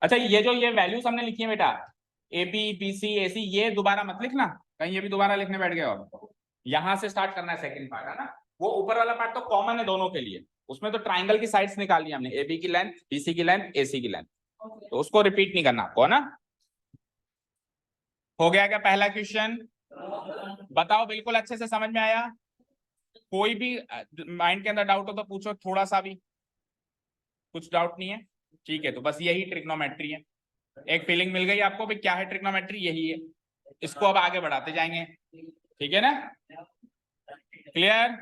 अच्छा ये वैल्यूज हमने लिखी है बेटा, AB BC AC, ये दोबारा मत लिखना कहीं, ये भी दोबारा लिखने बैठ गए। और यहां से स्टार्ट करना है सेकंड पार्ट, है ना? वो ऊपर वाला पार्ट तो कॉमन है दोनों के लिए, उसमें तो ट्राइंगल की साइड्स निकाली हमने, AB की लेंथ, BC की लेंथ, AC की लेंथ, तो उसको रिपीट नहीं करना आपको, है ना? हो गया क्या पहला क्वेश्चन? बताओ बिल्कुल अच्छे से समझ में आया? कोई भी माइंड के अंदर डाउट हो तो पूछो, थोड़ा सा भी कुछ डाउट नहीं है? ठीक है, तो बस यही ट्रिग्नोमेट्री है, एक फीलिंग मिल गई आपको भी क्या है ट्रिग्नोमेट्री, यही है। इसको अब आगे बढ़ाते जाएंगे, ठीक है ना? क्लियर?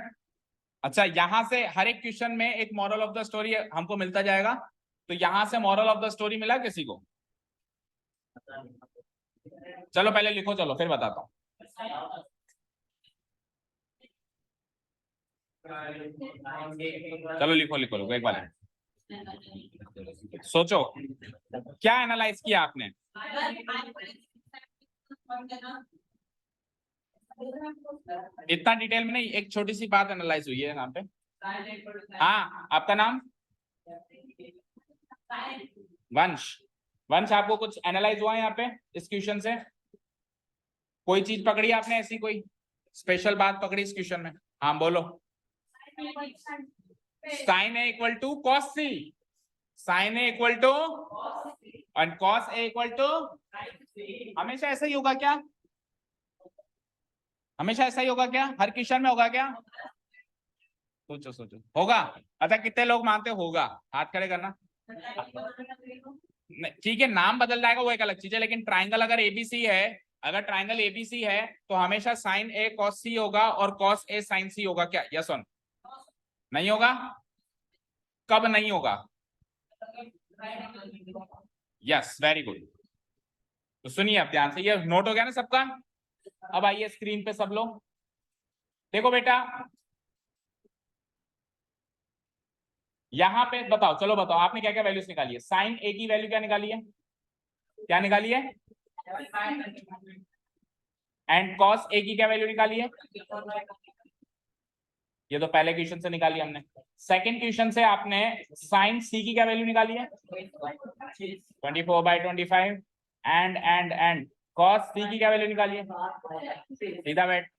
अच्छा, यहां से हर एक क्वेश्चन में एक मॉरल ऑफ द स्टोरी हमको मिलता जाएगा, तो यहां से मॉरल ऑफ द स्टोरी मिला किसी को? चलो पहले लिखो, चलो फिर बताता हूँ। चलो लिखो लिखो लिखो एक बार, सोचो क्या एनालाइज किया आपने? इतना डिटेल में नहीं, एक छोटी सी बात एनालाइज हुई है यहाँ पे। हाँ, आपका नाम? वंश। वंश, आपको कुछ एनालाइज हुआ है यहाँ पे इस क्वेश्चन से? कोई चीज पकड़ी आपने ऐसी, कोई स्पेशल बात पकड़ी इस क्वेश्चन में? हाँ बोलो। Sine A equal to cos C, sine A equal to और कॉस ए इक्वल टू, हमेशा ऐसा ही होगा क्या? हमेशा ऐसा ही होगा क्या? हर क्वेश्चन में होगा क्या? सोचो सोचो, होगा? अच्छा कितने लोग मानते होगा? हाथ खड़े करना। ठीक है, नाम बदल जाएगा वो एक अलग चीज है, लेकिन ट्राइंगल अगर एबीसी है, अगर ट्राइंगल एबीसी है तो हमेशा साइन ए कॉस सी होगा और कॉस ए साइन सी होगा क्या? यस और नहीं होगा? कब नहीं होगा? Yes, very good. तो सुनिए अब ध्यान से, ये नोट हो गया ना सबका? अब आइए स्क्रीन पे सब लोग, देखो बेटा यहां पे बताओ, चलो बताओ आपने क्या क्या वैल्यूज निकाली है। साइन ए की वैल्यू क्या निकाली है? क्या निकाली है? एंड कॉस ए की क्या वैल्यू निकाली है? ये तो पहले क्वेश्चन से निकाली हमने। सेकंड क्वेश्चन से आपने साइन सी की क्या वैल्यू निकाली है? 24/25। एंड कॉस सी की क्या वैल्यू निकाली है? सीधा बैठ,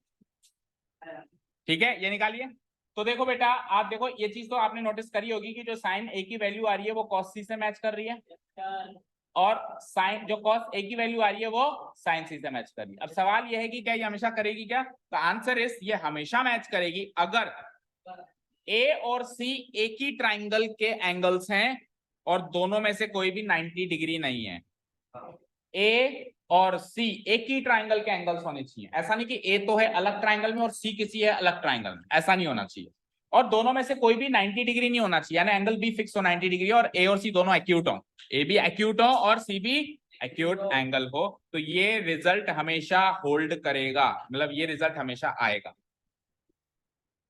ठीक है, ये निकालिए। तो देखो बेटा, आप देखो ये चीज तो आपने नोटिस करी होगी कि जो साइन ए की वैल्यू आ रही है वो कॉस सी से मैच कर रही है, और साइन जो कॉस ए की वैल्यू आ रही है वो साइन सी से मैच कर रही है। अब सवाल ये है कि क्या ये हमेशा करेगी क्या? तो आंसर इज ये हमेशा मैच करेगी अगर ए और सी एक ही ट्राइंगल के एंगल्स हैं और दोनों में से कोई भी 90 डिग्री नहीं है। ए और सी एक ही ट्राइंगल के एंगल्स होने चाहिए, ऐसा नहीं कि ए तो है अलग ट्राइंगल में और सी किसी है अलग ट्राइंगल में, ऐसा नहीं होना चाहिए। और दोनों में से कोई भी 90 डिग्री नहीं होना चाहिए, यानी एंगल बी फिक्स हो 90 डिग्री और ए और सी दोनों एक्यूट हो, ए भी एक्यूट हो और सी भी एक्यूट एंगल हो, तो ये रिजल्ट हमेशा होल्ड करेगा, मतलब ये रिजल्ट हमेशा आएगा।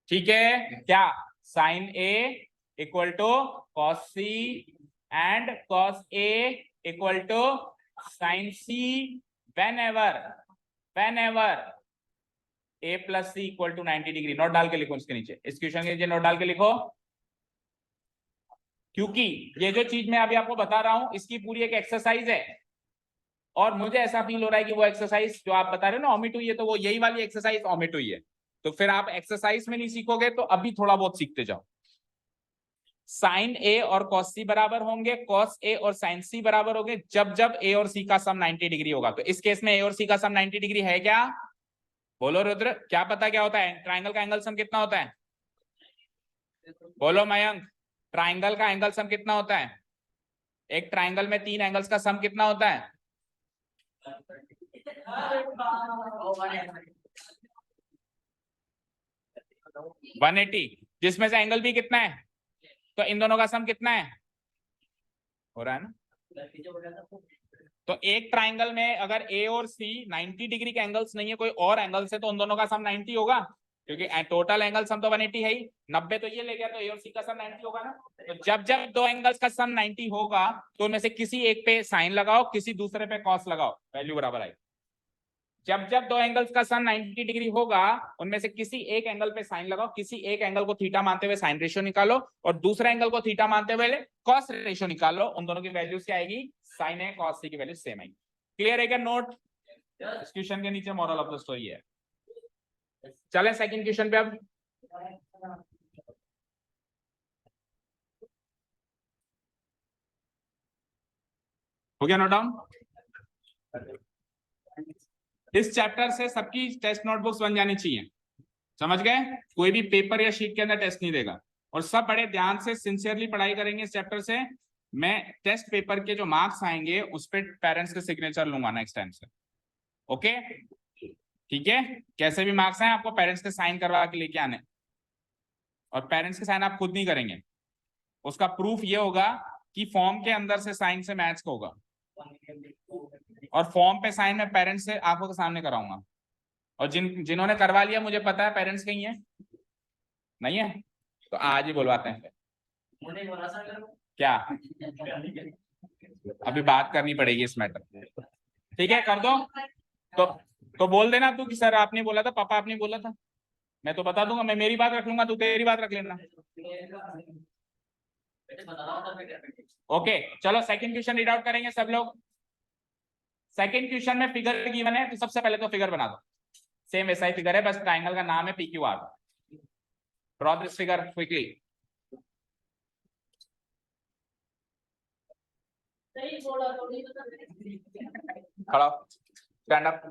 ठीक है क्या? Sine A equal to cos C and cos A equal to sine C whenever a plus C equal to 90 degree. Note डाल के लिखो इसके नीचे, इस क्वेश्चन के नीचे नोट डाल के लिखो, क्योंकि ये जो चीज मैं अभी आपको बता रहा हूं इसकी पूरी एक एक्सरसाइज है, और मुझे ऐसा फील हो रहा है कि वो एक्सरसाइज जो आप बता रहे हो ना ऑमिट हुई है, तो वो यही वाली एक्सरसाइज ऑमिट हुई है। तो फिर आप एक्सरसाइज में नहीं सीखोगे तो अभी थोड़ा बहुत सीखते जाओ। साइन ए और कॉस सी बराबर होंगे, कॉस ए और साइन सी बराबर होंगे जब जब ए और सी का सम 90 डिग्री होगा। तो इस केस में ए और सी का सम 90 डिग्री है क्या? बोलो रुद्र, क्या पता क्या होता है? ट्राइंगल का एंगल सम कितना होता है? बोलो मयंक, ट्राइंगल का एंगल सम कितना होता है? एक ट्राइंगल में 3 एंगल्स का सम कितना होता है? 180, जिसमें से एंगल भी कितना है? तो इन दोनों का सम कितना है? हो रहा है ना? तो एक ट्राइंगल में अगर ए और सी 90 डिग्री के एंगल्स नहीं है, कोई और एंगल्स है, तो उन दोनों का सम 90 होगा, क्योंकि टोटल एंगल सम तो 180 है ही, 90 तो ये ले गया, तो ए और सी का सम 90 होगा ना। तो जब जब दो एंगल्स का सम 90 होगा तो उनमें से किसी एक पे साइन लगाओ, किसी दूसरे पे कॉस लगाओ, वैल्यू बराबर आई। जब जब दो एंगल्स का सम 90 डिग्री होगा उनमें से किसी एक एंगल पे साइन लगाओ, किसी एक एंगल को थीटा मानते हुए साइन रेशियो निकालो और दूसरे एंगल को थीटा मानते हुए कॉस रेशियो निकालो, उन दोनों की वैल्यूज क्या आएगी? साइन ए कॉस सी की वैल्यू सेम आएगी। क्लियर है क्या? नोट इस क्वेश्चन के नीचे मॉरल ऑफ द स्टोरी है। चले सेकंड क्वेश्चन पे अब। हो गया नोट डाउन? इस चैप्टर से सबकी टेस्ट नोटबुक्स बन जानी चाहिए, समझ गए? कोई भी पेपर या शीट के अंदर टेस्ट नहीं देगा, और सब बड़े ध्यान से सिंसियरली पढ़ाई करेंगे इस चैप्टर से। मैं टेस्ट पेपर के जो मार्क्स आएंगे उस पर पेरेंट्स के सिग्नेचर लूंगा नेक्स्ट टाइम से। ओके ठीक है, कैसे भी मार्क्स आए आपको पेरेंट्स के साइन करवा के लेके आने, और पेरेंट्स के साइन आप खुद नहीं करेंगे, उसका प्रूफ ये होगा कि फॉर्म के अंदर से साइन से मैच होगा, और फॉर्म पे साइन में पेरेंट्स से आंखों के सामने कराऊंगा। और जिन्होंने करवा लिया मुझे पता है पेरेंट्स कहीं है नहीं है, तो आज ही बुलवाते हैं। क्या अभी बात करनी पड़ेगी इस मैटर, ठीक है कर दो। तो तो बोल देना तू कि सर आपने बोला था, पापा आपने बोला था, मैं तो बता दूंगा, मैं मेरी बात रख लूंगा, तू तेरी बात रख लेना। ओके चलो सेकंड क्वेश्चन रीड आउट करेंगे सब लोग। सेकंड क्वेश्चन में फिगर गिवन है, तो सबसे पहले तो फिगर बना दो, सेम वैसा ही फिगर है, बस ट्राइंगल का नाम है PQR। Draw this figure quickly. खड़ा stand up.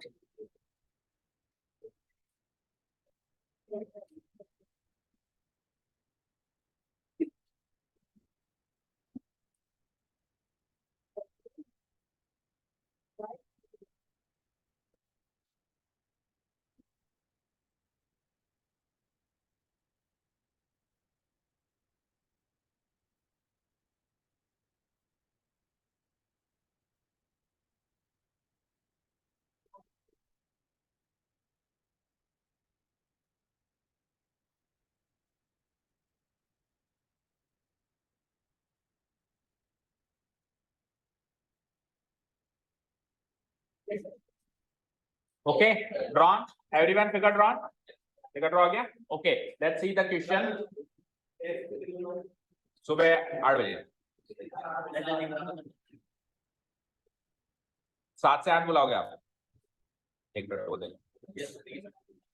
Okay, drawn, everyone figure drawn, figure draw हो गया? Okay, let's see the question. सुबह 8 बजे, 7 से 8 बुलाओगे आप? एक मिनट हो देंगे,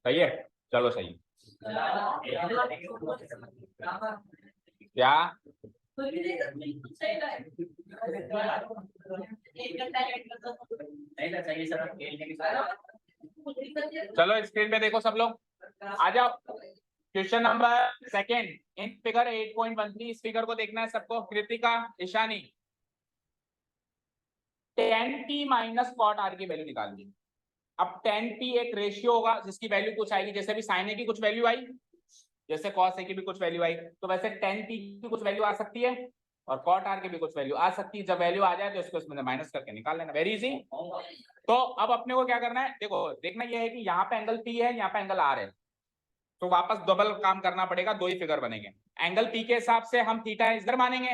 सही है, चलो सही। क्या चलो स्क्रीन पे देखो सब लोग, आ जाओ। Question number second in figure 8.13, इस फिगर को देखना है सबको। Kritika, Ishani, tan p minus cot R की वैल्यू निकालिए। अब tan p एक रेशियो होगा जिसकी वैल्यू कुछ आएगी, जैसे भी sin a की कुछ वैल्यू आई, जैसे cos a की भी कुछ वैल्यू आई, तो वैसे tan p की कुछ वैल्यू आ सकती है और cot r की भी कुछ वैल्यू आ सकती है। जब वैल्यू आ जाए तो इसको इसमें माइनस करके निकाल लेना, वेरी इजी। तो अब अपने को क्या करना है, देखो देखना यह है कि यहाँ पे एंगल p है, यहाँ पे एंगल r है, तो वापस डबल काम करना पड़ेगा, दो ही फिगर बनेंगे। एंगल p के हिसाब से हम थीटा इधर मानेंगे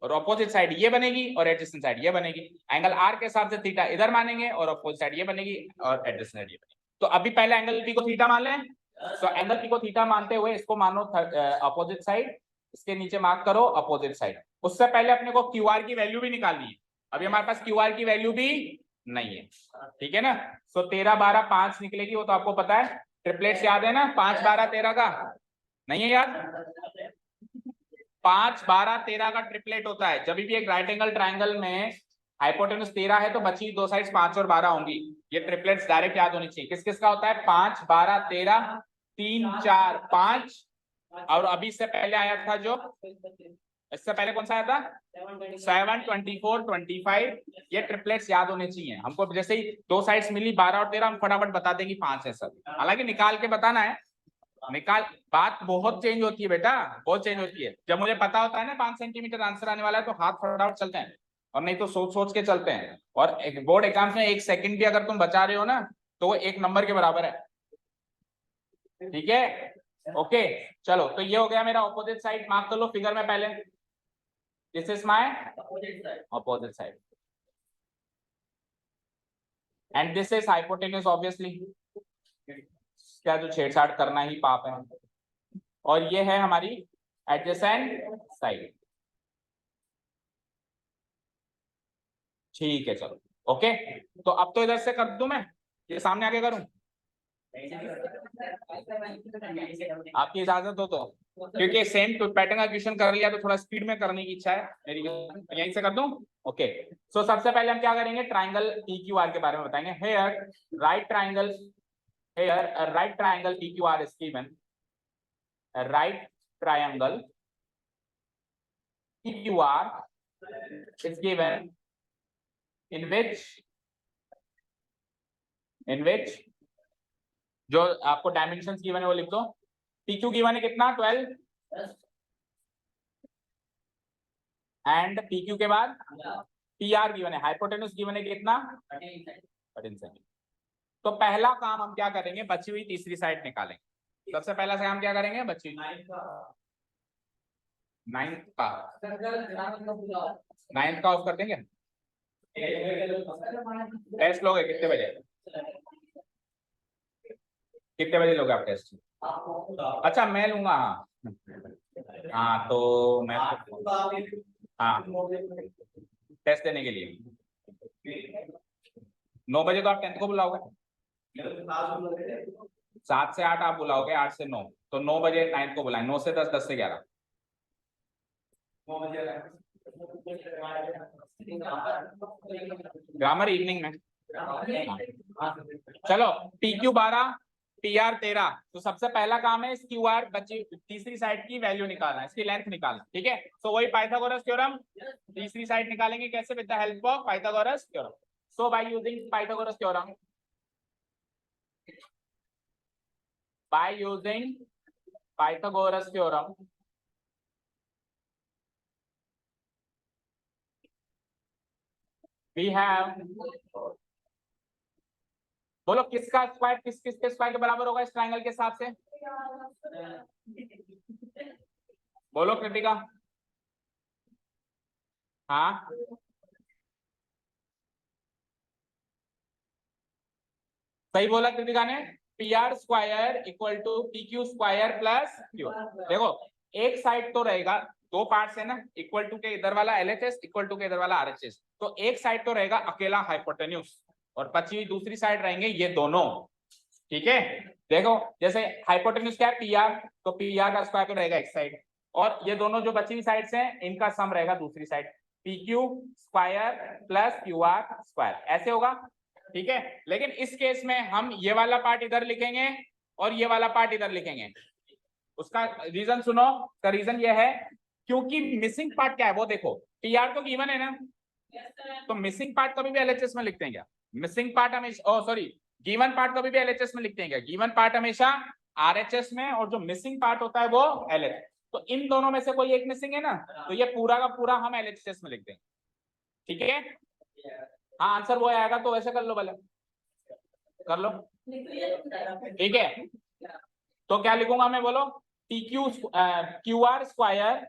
और ऑपोजिट साइड ये बनेगी और एडजेसेंट साइड ये बनेगी। एंगल r के हिसाब से थीटा इधर मानेंगे और ऑपोजिट साइड ये बनेगी और एडजेसेंट साइड ये बनेगी। तो अभी पहले एंगल p को थीटा मान लें, तो एंगल p को थीटा मानते हुए इसको मानो ऑपोजिट साइड, इसके नीचे मार्क करो ऑपोजिट साइड। उससे पहले अपने को QR की वैल्यू भी निकालनी है, अभी हमारे पास QR की वैल्यू भी नहीं है, ठीक है ना। तो 13 12 5 निकलेगी, वो तो आपको पता है, ट्रिपलेट्स याद है ना, 5 12 13 का, नहीं है याद? 5 12 13 का ट्रिपलेट होता है। जब भी एक राइट एंगल ट्राइंगल में हाइपोटेन्यूज 13 है तो बची दो साइड्स 5 और 12 होंगी। ये ट्रिपलेट्स डायरेक्ट याद होनी चाहिए। किस किस का होता है? 5 12 13, 3 4 5, और अभी से पहले आया था जो, इससे पहले कौन सा आया था? 7 24 25। ये ट्रिपलेट्स याद होने चाहिए हमको। जैसे ही दो साइड्स मिली 12 और 13, हम फटाफट बता देंगे 5 है सब, हालांकि निकाल के बताना है। निकाल, बात बहुत चेंज होती है बेटा, बहुत चेंज होती है। जब मुझे पता होता है ना 5 सेंटीमीटर आंसर आने वाला है तो हाथ फटाफट चलते हैं, और नहीं तो सोच सोच के चलते हैं। और एक बोर्ड एग्जाम में 1 सेकंड भी अगर तुम बचा रहे हो ना तो वो 1 नंबर के बराबर है, ठीक है? ओके, चलो तो ये हो गया मेरा ऑपोजिट साइड, मार्क कर लो फिगर में पहले। This is my opposite side and this is hypotenuse, obviously क्या जो छेड़छाड़ करना ही पाप है। और ये है हमारी एडजेसेंट साइड, ठीक है चलो ओके। तो अब तो इधर से कर दूं मैं, ये सामने आके करूं, आपकी इजाजत हो तो, क्योंकि सेम पैटर्न का क्वेश्चन कर लिया तो थोड़ा स्पीड में करने की इच्छा है मेरी, यहीं से कर दूं? ओके, सो सबसे पहले हम क्या करेंगे, ट्राइंगल PQR के बारे में बताएंगे। Here right triangle, here right triangle PQR is given, right triangle PQR is given in which जो आपको डायमेंशंस गिवन है वो लिख दो। PQ गिवन है कितना? 12, एंड PQ के बाद PR गिवन है, हाइपोटेन्यूज गिवन है कितना? 13 सेंटीमीटर। तो पहला काम हम क्या करेंगे, बची हुई तीसरी साइड निकालेंगे। सबसे पहला से हम क्या करेंगे, बची हुई 9th का, 9th का ऑफ कर देंगे। टेस्ट लोगे कितने बजे, कितने बजे लोगे आप टेस्ट? अच्छा मैं लूंगा, हाँ हाँ, तो मैं हाँ टेस्ट देने के लिए 9 बजे तो आप 10th को बुलाओगे, 7 से 8 आप बुलाओगे, 8 से 9, तो 9 बजे 9th को बुलाएं, 9 से 10, 10 से 11। ग्रामर इवनिंग में, चलो PQ 12 PR 13। तो सबसे पहला काम है इस QR बची तीसरी साइड की वैल्यू निकालना, इसकी लेंथ निकालना, ठीक है? तो वही पाइथागोरस थ्योरम, तीसरी साइड निकालेंगे कैसे? With the help of Pythagoras theorem. So by using Pythagoras theorem, by using Pythagoras theorem, we have, बोलो किसका स्क्वायर किसके स्क्वायर के बराबर होगा इस ट्रायंगल के हिसाब से? बोलो कृतिका। हाँ सही बोला कृतिका ने, P R square equal to P Q square plus Q. देखो एक साइड तो रहेगा, दो पार्ट्स है ना, इक्वल टू के इधर वाला एलएचएस, इक्वल टू के इधर वाला आरएचएस, तो एक साइड तो रहेगा अकेला हाइपोटेन्यूज और बची हुई दूसरी साइड रहेंगे ये दोनों। ठीक है, देखो जैसे हाइपोटेन्यूज क्या है पी आर, तो पी आर का स्क्वायर तो रहेगा एक साइड, और ये दोनों जो बची हुई साइड्स हैं इनका सम रहेगा दूसरी side, P Q square plus Q R square, ऐसे होगा। ठीक है, लेकिन इस केस में हम ये वाला पार्ट इधर लिखेंगे और ये वाला पार्ट इधर लिखेंगे। उसका रीजन सुनो, का रीजन ये है क्योंकि मिसिंग पार्ट क्या है वो देखो, पी आर तो गिवन है ना, तो मिसिंग पार्ट कभी भी एलएचएस में लिखते हैं क्या? मिसिंग पार्ट हमेशा, ओ सॉरी, गिवन पार्ट कभी भी एलएचएस में लिखते हैं क्या? गिवन पार्ट हमेशा आरएचएस में, और जो मिसिंग पार्ट होता है वो एलएचएस। तो इन दोनों में से कोई एक मिसिंग है ना, तो ये पूरा का पूरा हम एलएचएस में लिखते हैं। ठीक है, हाँ आंसर वो आएगा, तो वैसे कर लो भले, कर लो। ठीक है, तो क्या लिखूंगा मैं, बोलो, P Q Q R square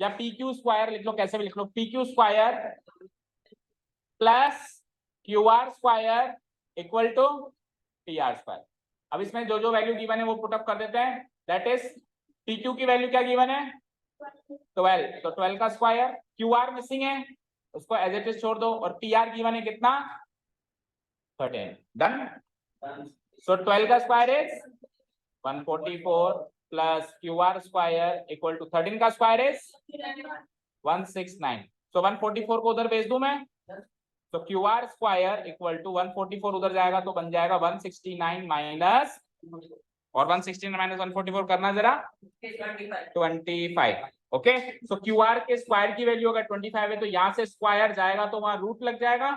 या पी क्यू स्क्वायर लिख लो, कैसे भी लिख लो, P Q square plus Q R square equal to P R square. अब इसमें जो जो वैल्यू गिवन है वो पुटअप कर देते हैं, दैट इज पी क्यू की वैल्यू क्या गिवन है 12, तो 12 का स्क्वायर, क्यू आर मिसिंग है उसको एज इट इज छोड़ दो, और पी आर गिवन है कितना 13, डन। सो 12 का square is 144 plus Q R square equal to 13 का स्क्वायर इज 169। सो 144 को उधर भेज दूं मैं, तो Q R square equal to 144 उधर जाएगा तो बन जाएगा 169 माइनस, और 169 माइनस 144 करना जरा 25। ओके, सो क्यू आर के स्क्वायर की वैल्यू अगर 25 है तो यहाँ से स्क्वायर जाएगा तो वहां रूट लग जाएगा,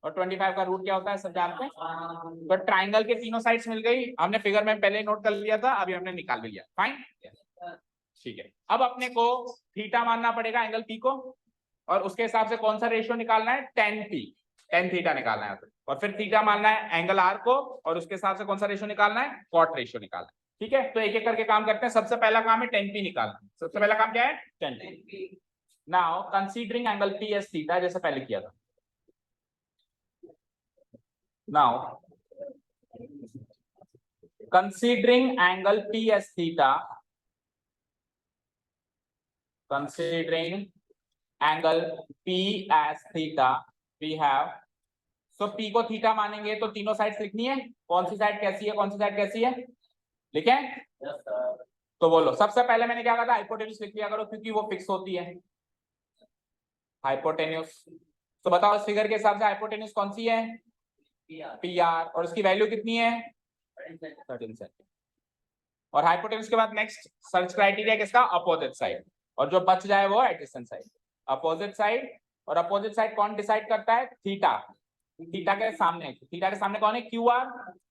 और 25 का रूट क्या होता है सब जानते हैं। तो ट्राइंगल के तीनों साइड्स मिल गई, हमने फिगर में पहले नोट कर लिया था, अभी हमने निकाल भी लिया, फाइन। ठीक है, अब अपने को थीटा मानना पड़ेगा एंगल पी को, और उसके हिसाब से कौन सा रेशियो निकालना है, टेन पी, टेन थीटा निकालना है, और फिर थीटा मानना है एंगल आर को, और उसके हिसाब से कौन सा रेशियो निकालना है, कॉट रेशियो निकालना है। ठीक है, तो एक एक करके काम करते हैं। सबसे पहला काम है टेन पी निकालना, सबसे पहला काम क्या है ten P. Now considering angle P S theta, जैसे पहले किया था। Now considering angle P as theta, considering angle P as theta, we have, so P को थीटा मानेंगे तो तीनों साइड्स लिखनी है, कौन सी साइड कैसी है, कौन सी साइड कैसी है, लिखें? तो बोलो, सबसे पहले मैंने क्या कहा था, हाइपोटेन्यूज लिख लिया करो क्योंकि वो फिक्स होती है, हाइपोटेन्यूज। तो बताओ इस फिगर के हिसाब से हाइपोटेन्यूज कौन सी है, पी आर, और उसकी वैल्यू कितनी है 13 और हाइपोटेन्यूज के बाद नेक्स्ट सर्च क्राइटेरिया किसका, अपोजिट साइड, और जो बच जाए वो एडजेसेंट साइड, अपोजिट साइड। और अपोजिट साइड कौन डिसाइड करता है, थीटा, थीटा के सामने कौन है, क्यू आर,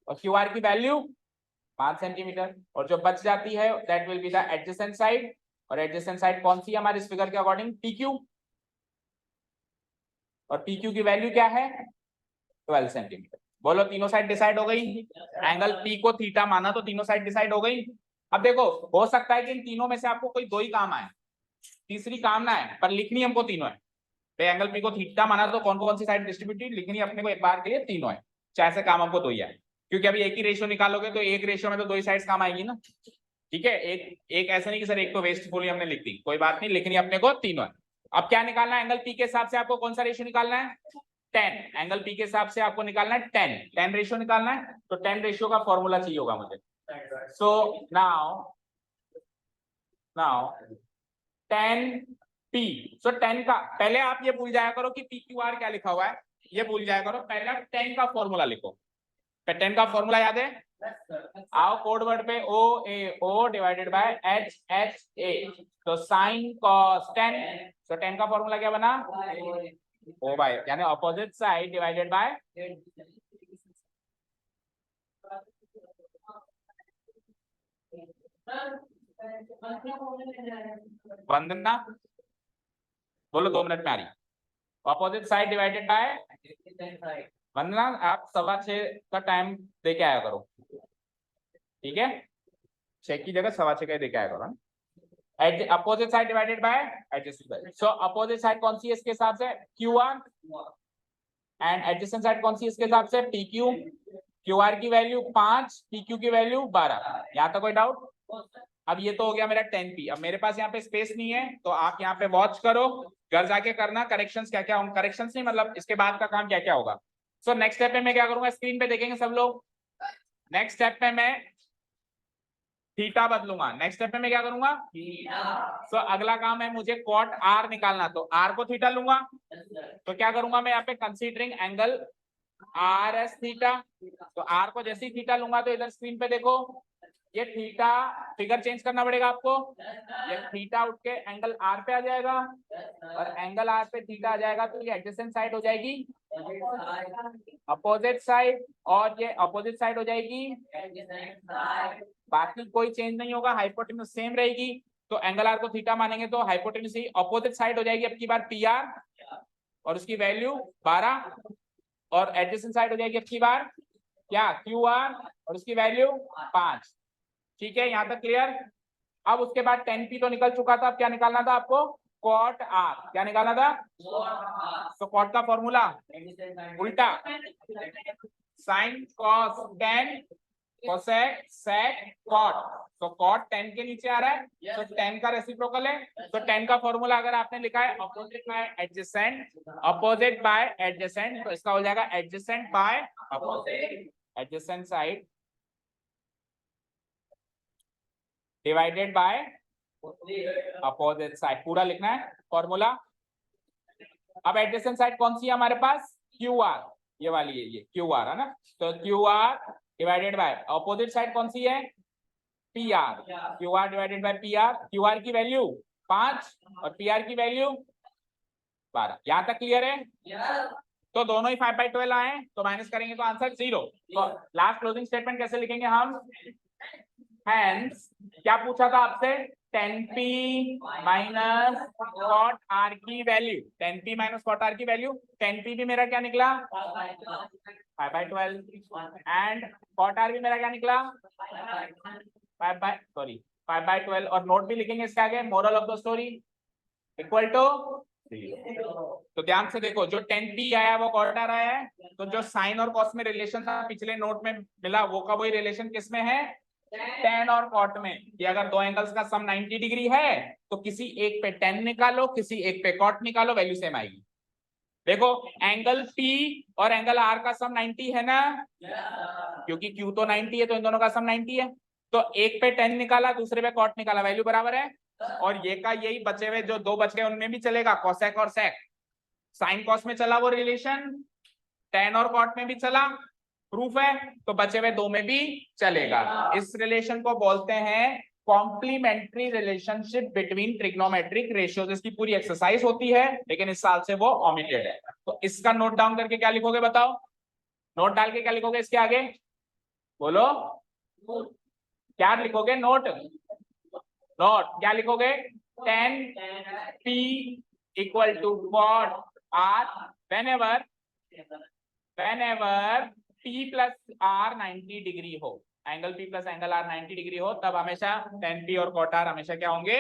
और क्यू आर की वैल्यू 5 सेंटीमीटर, और जो बच जाती है that will be the adjacent side, और एडजेसेंट साइड कौन सी है हमारे इस फिगर के अकॉर्डिंग, पी क्यू, और पी क्यू की वैल्यू क्या है 12 सेंटीमीटर। बोलो तीनों साइड डिसाइड हो गई, एंगल पी को थीटा माना तो तीनों साइड डिसाइड हो गई। अब देखो हो सकता है कि इन तीनों में से आपको कोई दो ही काम आए, तीसरी काम ना है, पर लिखनी हमको तीनों है। एंगल पी को थीटा माना तो कौन सी साइड डिस्ट्रीब्यूटेड लिखनी है अपने को एक बार के लिए तीनों है, चाहे से काम हमको दो ही है, क्योंकि अभी एक ही रेशियो निकालोगे तो एक रेशियो में तो दो ही साइड्स काम आएगी ना। ठीक है, एक ऐसा नहीं कि सर एक तो वेस्टफुली हमने लिख दी, कोई बात नहीं, लिखनी अपने को तीनों है। अब क्या निकालना है, एंगल पी के हिसाब से आपको कौन सा रेशियो निकालना है, 10, एंगल पी के हिसाब से आपको निकालना है 10 रेशियो निकालना है, तो 10 रेशियो का फॉर्मूला चाहिए होगा मुझे। सो नाउ 10 पी, सो 10 का पहले आप ये भूल जाया करो कि पी क्यू आर क्या लिखा हुआ है, ये भूल जाया करो, पहले आप 10 का फॉर्मूला लिखो। 10 का फॉर्मूला याद है, आओ कोड वर्ड पे O divided by H H A, तो साइन कॉस 10, तो 10 का फॉर्मूला क्या बना ओ बाय, यानी अपोजिट साइड डिवाइडेड बाय वंदना, बोलो 2 मिनट में आ रही, अपोजिट साइड डिवाइडेड बाय वंदना, आप 6:15 का टाइम दे के आया करो, ठीक है, 6 की जगह 6:15 का दे के आया करो। Opposite side divided bye adjacent side, सो अपोजिट साइड कौन सी है इसके हिसाब से, Q R, and adjacent side कौन सी इसके हिसाब से, पी क्यू, क्यू आर की वैल्यू 5, पी क्यू की वैल्यू 12। यहाँ तक कोई डाउट? अब ये तो हो गया मेरा 10p। अब मेरे पास यहाँ पे स्पेस नहीं है, तो आप यहाँ पे वॉच करो, घर जाके करना करेक्शंस क्या क्या होंगे, करेक्शंस नहीं मतलब इसके बाद का काम क्या क्या होगा। सो नेक्स्ट स्टेप में मैं क्या करूंगा, स्क्रीन पे देखेंगे सब लोग। नेक्स्ट स्टेप में मैं थीटा बदलूंगा। नेक्स्ट स्टेप में मैं क्या करूंगा, सो अगला काम है मुझे कॉट आर निकालना, तो आर को थीटा लूंगा। तो क्या करूंगा मैं यहाँ पे, considering angle R S theta, तो आर को जैसे ही थीटा लूंगा तो इधर स्क्रीन पे देखो ये थीटा, फिगर चेंज करना पड़ेगा आपको, ये थीटा उठ के एंगल आर पे आ जाएगा, और एंगल आर पे थीटा आ जाएगा, तो ये एडजेसेंट साइड हो जाएगी अपोजिट साइड, और ये अपोजिट साइड हो जाएगी, बाकी कोई चेंज नहीं होगा, हाइपोटेन्यूज सेम रहेगी। तो एंगल आर को थीटा मानेंगे तो हाइपोटेन्यूज अपोजिट साइड हो जाएगी अब की बार पी आर, और उसकी वैल्यू 12, और एडजेसेंट साइड हो जाएगी अब की बार क्या, क्यू आर, और उसकी वैल्यू 5। ठीक है, यहाँ तक क्लियर। अब उसके बाद 10p तो निकल चुका था, अब क्या निकालना था आपको, कॉट आर। क्या निकालना था, तो कॉट का फॉर्मूला उल्टा, sine cos tan cosec sec cot, तो कॉट 10 के नीचे आ रहा है, तो 10 का रेसिप्रोकल है, तो 10 का फॉर्मूला अगर आपने लिखा है opposite by adjacent, opposite by adjacent, तो इसका हो जाएगा adjacent by opposite, adjacent side divided by opposite side, पूरा लिखना है फॉर्मूला। अब एडजेसेंट साइड कौन सी है हमारे पास, क्यू आर, ये वाली है, ये क्यू आर है ना, तो Q are divided by opposite side कौन सी है, P R, Q R divided by P R, Q R की वैल्यू 5 और पी आर की वैल्यू 12। यहां तक क्लियर है? तो दोनों ही 5/12 आए, तो माइनस करेंगे तो आंसर 0। तो लास्ट क्लोजिंग स्टेटमेंट कैसे लिखेंगे हम, हेंस क्या पूछा था आपसे, 10p माइनस कॉट आर की value, 10p minus cot R की वैल्यू, 10p भी मेरा क्या निकला 5/12, एंड कॉट आर भी मेरा क्या निकला 5/12, और नोट भी लिखेंगे इसके आगे, moral of the story equal to. तो ध्यान से देखो, जो 10p आया वो कॉट आर आया है, तो जो साइन और कॉस में रिलेशन था पिछले नोट में मिला, वो का वही रिलेशन किसमें है, tan और cot में, कि अगर दो एंगल्स का सम 90 डिग्री है तो किसी एक पे tan निकालो, किसी एक पे cot निकालो, वैल्यू सेम आएगी। देखो एंगल P और एंगल R का सम 90 है ना, क्योंकि Q तो 90 है, तो इन दोनों का सम 90 है, तो एक पे tan निकाला, दूसरे पे cot निकाला, वैल्यू बराबर है। और ये का यही बचे हुए जो दो बच गए उनमें भी चलेगा, cosec और sec, साइन कॉस में चला वो रिलेशन, tan और cot में भी चला, प्रूफ है, तो बचे हुए दो में भी चलेगा। इस रिलेशन को बोलते हैं complementary relationship between trigonometric ratios. इसकी पूरी एक्सरसाइज होती है, लेकिन इस साल से वो ओमिटेड है। तो इसका नोट डाउन करके क्या लिखोगे बताओ, नोट डाल के क्या लिखोगे इसके आगे, बोलो क्या लिखोगे, नोट क्या लिखोगे, 10p equal to cot R whenever P plus R 90 degree हो, angle P plus angle R 90 degree हो, तब हमेशा 10p और cot R हमेशा क्या होंगे,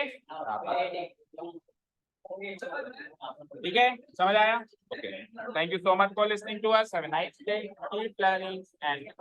ठीक है, समझ आया? Okay, thank you so much for listening to us, have a nice day, keep learning and